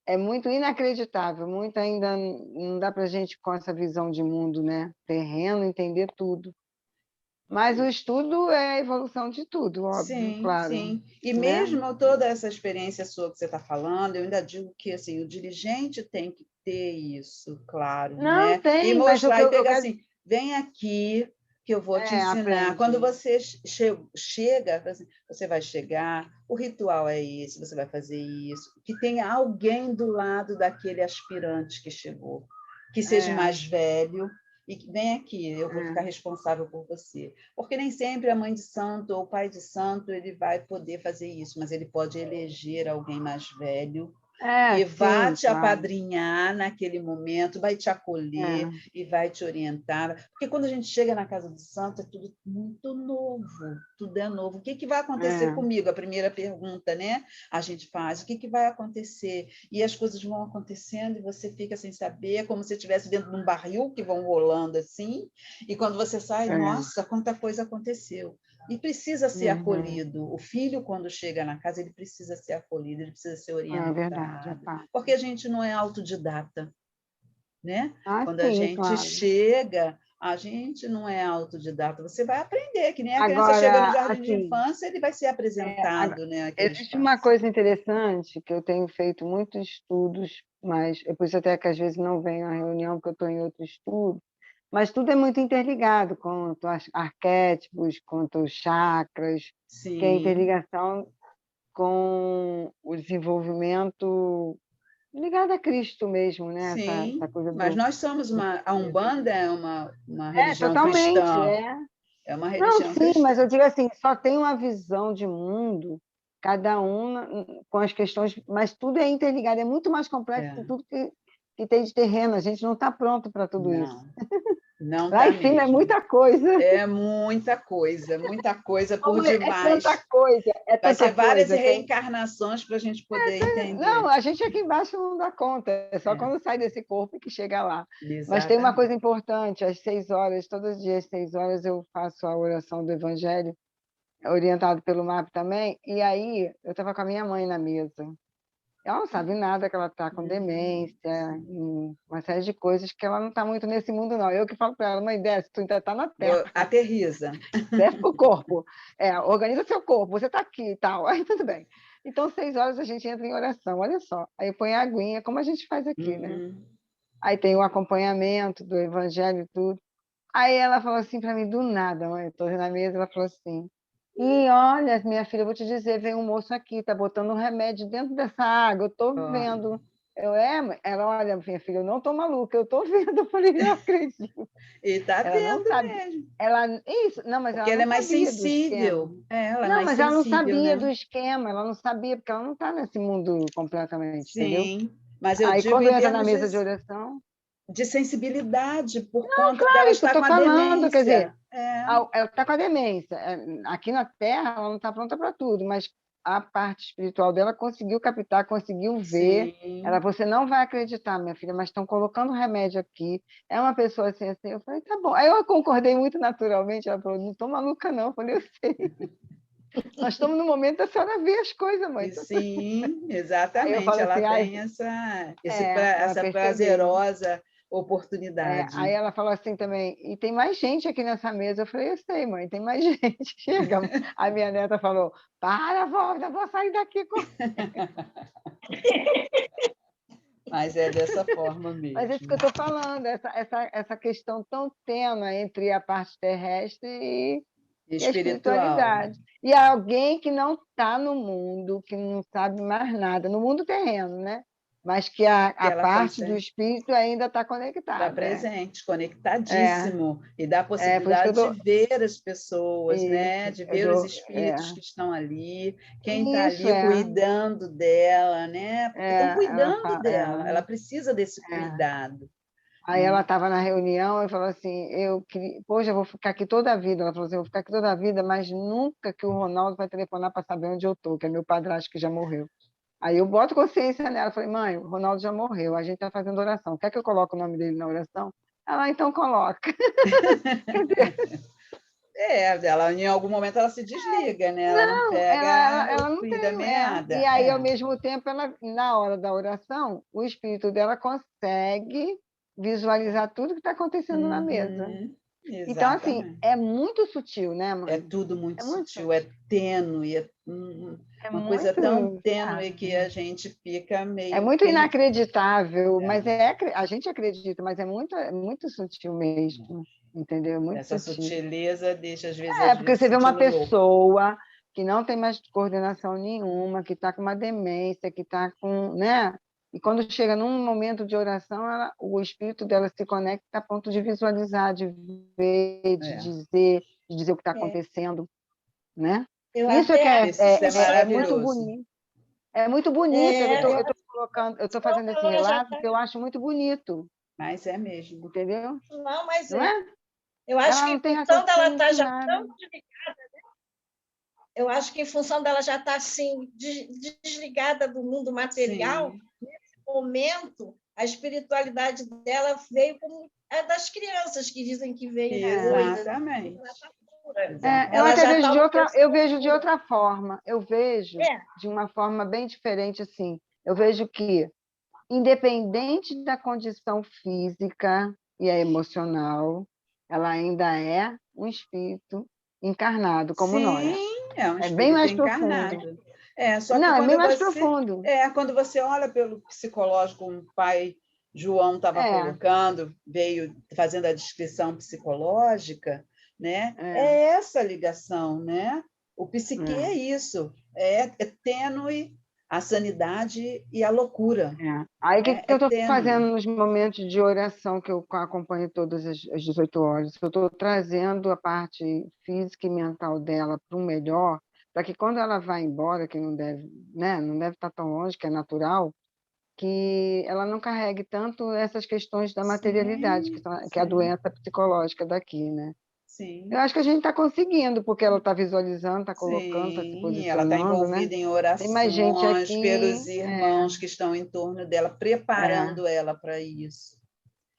é muito inacreditável, muito ainda não dá para a gente, com essa visão de mundo, né, terreno, entender tudo. Mas o estudo é a evolução de tudo, óbvio, Sim, claro, sim. E né? mesmo toda essa experiência sua que você está falando, eu ainda digo que assim, o dirigente tem que ter isso, claro, Não né? E tem, mas o mostrar que e eu pegar quero assim, vem aqui que eu vou te ensinar. Quando aprende. você chega, assim, você vai chegar, o ritual é esse, você vai fazer isso, que tenha alguém do lado daquele aspirante que chegou, que seja É, mais velho, e que vem aqui, eu vou ficar é. responsável por você. Porque nem sempre a mãe de santo ou o pai de santo ele vai poder fazer isso, mas ele pode eleger alguém mais velho É, que vai sim, te claro. apadrinhar naquele momento, vai te acolher É, e vai te orientar. Porque quando a gente chega na casa do santo, é tudo muito novo, tudo é novo. O que vai acontecer é, comigo? A primeira pergunta, né? A gente faz, o que vai acontecer? E as coisas vão acontecendo e você fica sem saber, como se estivesse dentro de um barril que vão rolando assim, e quando você sai, é. nossa, quanta coisa aconteceu. E precisa ser Uhum. acolhido. O filho, quando chega na casa, ele precisa ser acolhido, ele precisa ser É verdade, é orientado, fato. porque a gente não é autodidata, né? Ah, Quando a sim, gente claro. chega, a gente não é autodidata. Você vai aprender, que nem a criança chega no Agora, jardim de assim, infância, ele vai ser agora, apresentado, né, aquele existe uma espaço. coisa interessante que eu tenho feito muitos estudos, mas é por isso até que às vezes não venho à reunião, porque eu estou em outro estudo, mas tudo é muito interligado, quanto aos arquétipos, quanto aos chakras, que é a Sim, interligação com o desenvolvimento ligado a Cristo mesmo, né? Essa sim. coisa Mas do, nós somos do a cristianismo. Umbanda é uma É, religião totalmente, cristã. é. É uma Não, religião sim, mas cristã. eu digo assim, só tem uma visão de mundo, cada um com as questões, mas tudo é interligado, é muito mais complexo que É. tudo que tem de terreno, a gente não está pronto para tudo isso. Não, não Lá está em cima é mesmo. muita coisa, É muita coisa por é tanta demais. coisa, é Vai tanta ser várias coisa. reencarnações para a gente poder Não, entender. a gente aqui embaixo não dá conta, é só É, quando sai desse corpo que chega lá. Mas tem uma coisa exatamente. importante, às 6 horas, todos os dias às 6 horas eu faço a oração do Evangelho, orientado pelo MAP também, e aí eu estava com a minha mãe na mesa. Ela não sabe nada, que ela está com demência, Sim. uma série de coisas que ela não está muito nesse mundo, não. Eu que falo para ela, mãe, desce, tu ainda está na Terra, Aterriza. desce para o corpo, organiza seu corpo, você está aqui e tal. Aí tudo bem. Então, 6 horas a gente entra em oração, olha só. Aí põe a aguinha, como a gente faz aqui, né? Uhum. Aí tem o acompanhamento do evangelho e tudo. Aí ela falou assim para mim, do nada, mãe, estou na mesa, ela falou assim, e olha, minha filha, eu vou te dizer, vem um moço aqui, tá botando um remédio dentro dessa água, eu estou Olha. vendo. Mãe? Ela, olha, minha filha, eu não estou maluca, eu estou vendo. Eu falei, eu acredito. E está Ela não tendo sabe. mesmo. Isso, não, mas Porque ela ela não é mais sabia do esquema. sensível. É, ela é Não, mais mas ela não sensível, sabia né? do esquema, ela não sabia, porque ela não está nesse mundo completamente, entendeu? Sim. Mas eu Aí digo quando em entra na termos mesa de oração, de sensibilidade, por conta claro, dela isso que eu estar estou com a falando, quer dizer, demência. É. ela está com a demência. Aqui na Terra, ela não está pronta para tudo, mas a parte espiritual dela conseguiu captar, conseguiu ver. Ela, Sim. você não vai acreditar, minha filha, mas estão colocando remédio aqui. É uma pessoa assim, assim. Eu falei, tá bom. Aí eu concordei muito naturalmente. Ela falou, não estou maluca, não. Eu falei, eu sei. Nós estamos no momento da senhora ver as coisas, mãe. E sim, Aí eu exatamente. falo Ela assim, ai, tem ela essa percebeu. prazerosa oportunidade. Aí ela falou assim também, e tem mais gente aqui nessa mesa. Eu falei, eu sei, mãe, tem mais gente. Chega. A minha neta falou, para, vó, eu vou sair daqui. Mas é dessa forma Mas é isso que eu mesmo. estou falando, essa questão tão tênue entre a parte terrestre e a Espiritual. espiritualidade. E alguém que não está no mundo, que não sabe mais nada, no mundo terreno, né? Mas que Que a ela parte do consegue espírito ainda está estar conectada. presente, É, conectadíssimo, e dá a por isso que eu possibilidade de ver as pessoas, né? isso, De eu ver os dou, espíritos que estão ali, quem está isso, ali cuidando dela, né? Porque estão ela cuidando fala, dela, ela precisa desse é. cuidado, Aí ela né? estava na reunião e falou assim, eu queria, poxa, eu vou ficar aqui toda a vida. Ela falou assim, eu vou ficar aqui toda a vida, mas nunca que o Ronaldo vai telefonar para saber onde eu estou, que é meu padrasto que já morreu. Aí eu boto consciência nela, falei, mãe, o Ronaldo já morreu, a gente está fazendo oração. Quer que eu coloque o nome dele na oração? Ela, então coloca. Quer dizer, Ela em algum momento ela se desliga, né? Ela não pega ela o não fio tem. da meada. E aí, ao mesmo tempo, na hora da oração, o espírito dela consegue visualizar tudo que está acontecendo na mesa. Então, assim, Exatamente. é muito sutil, né, mãe? É tudo muito muito sutil, é tênue, uma coisa tão tênue que a gente fica meio... É muito inacreditável, mas a gente acredita, mas é muito sutil mesmo, entendeu? Muito Essa sutil. sutileza deixa, às vezes, porque você vê uma sentindo louco. pessoa que não tem mais coordenação nenhuma, que está com uma demência, que está com, né? E quando chega num momento de oração, o espírito dela se conecta a ponto de visualizar, de ver, de dizer o que está acontecendo, né? Isso é muito bonito. É muito bonito. Eu estou fazendo esse relato porque eu acho muito bonito. Mas é mesmo. Entendeu? Não, mas não é? Eu acho que em função dela estar já tão desligada, né? Eu acho que em função dela já estar assim, desligada do mundo material, nesse momento, a espiritualidade dela veio como a das crianças que dizem que veio. Exatamente. Eu vejo de outra forma. Eu vejo de uma forma bem diferente, assim. Eu vejo que, independente da condição física e emocional, ela ainda é um espírito encarnado, como nós. É um espírito bem mais encarnado. Profundo. Só que é bem mais profundo. Quando você olha pelo psicológico, como o pai João estava colocando, veio fazendo a descrição psicológica, né? É essa ligação, né? O psique é isso, é tênue a sanidade e a loucura. Aí o que eu estou fazendo nos momentos de oração que eu acompanho todas as 18 horas? Eu estou trazendo a parte física e mental dela para o melhor, para que quando ela vai embora, que não deve, né, não deve estar tão longe, que é natural, que ela não carregue tanto essas questões da materialidade, que é a doença psicológica daqui, né? Sim. Eu acho que a gente está conseguindo, porque ela está visualizando, está colocando, está se posicionando. Ela está envolvida em orações, tem mais gente aqui, pelos irmãos que estão em torno dela, preparando ela para isso.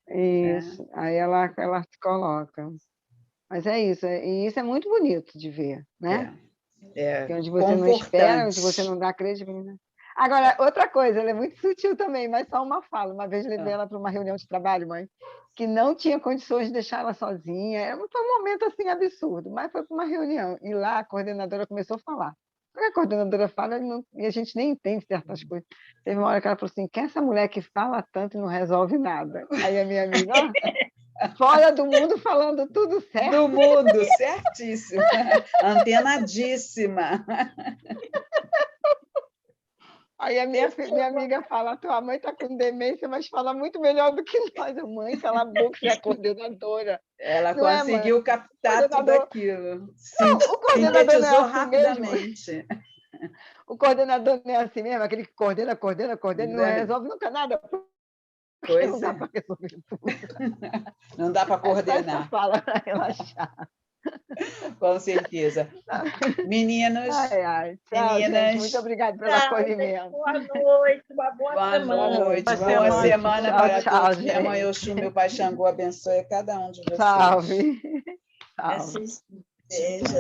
Isso, aí ela se coloca. Mas é isso, e isso é muito bonito de ver, né? Onde você não espera, onde você não dá credibilidade. Agora, outra coisa, ela é muito sutil também, mas só uma fala. Uma vez levei ela para uma reunião de trabalho, mãe, que não tinha condições de deixar ela sozinha. Foi um momento assim absurdo, mas foi para uma reunião. E lá a coordenadora começou a falar. A coordenadora fala e a gente nem entende certas coisas. Teve uma hora que ela falou assim: quem é essa mulher que fala tanto e não resolve nada? Aí a minha amiga, fora do mundo, falando tudo certo. Do mundo, certíssimo. Antenadíssima. Aí a minha amiga fala: tua mãe está com demência, mas fala muito melhor do que nós. A mãe, cala a boca, você é a coordenadora. Ela conseguiu captar tudo aquilo. O coordenador sintetizou assim rapidamente. Mesmo. O coordenador não é assim mesmo, aquele que coordena e não resolve nunca nada. Pois não dá para resolver tudo. Não dá para coordenar. Essa fala para relaxar. Com certeza. Meninos, tchau, meninas. Gente, muito obrigada pelo acolhimento. Boa noite, uma boa semana. Boa semana para todos. Minha mãe Oxum, meu pai Xangô, abençoe cada um de vocês. Salve. Salve. Beijo.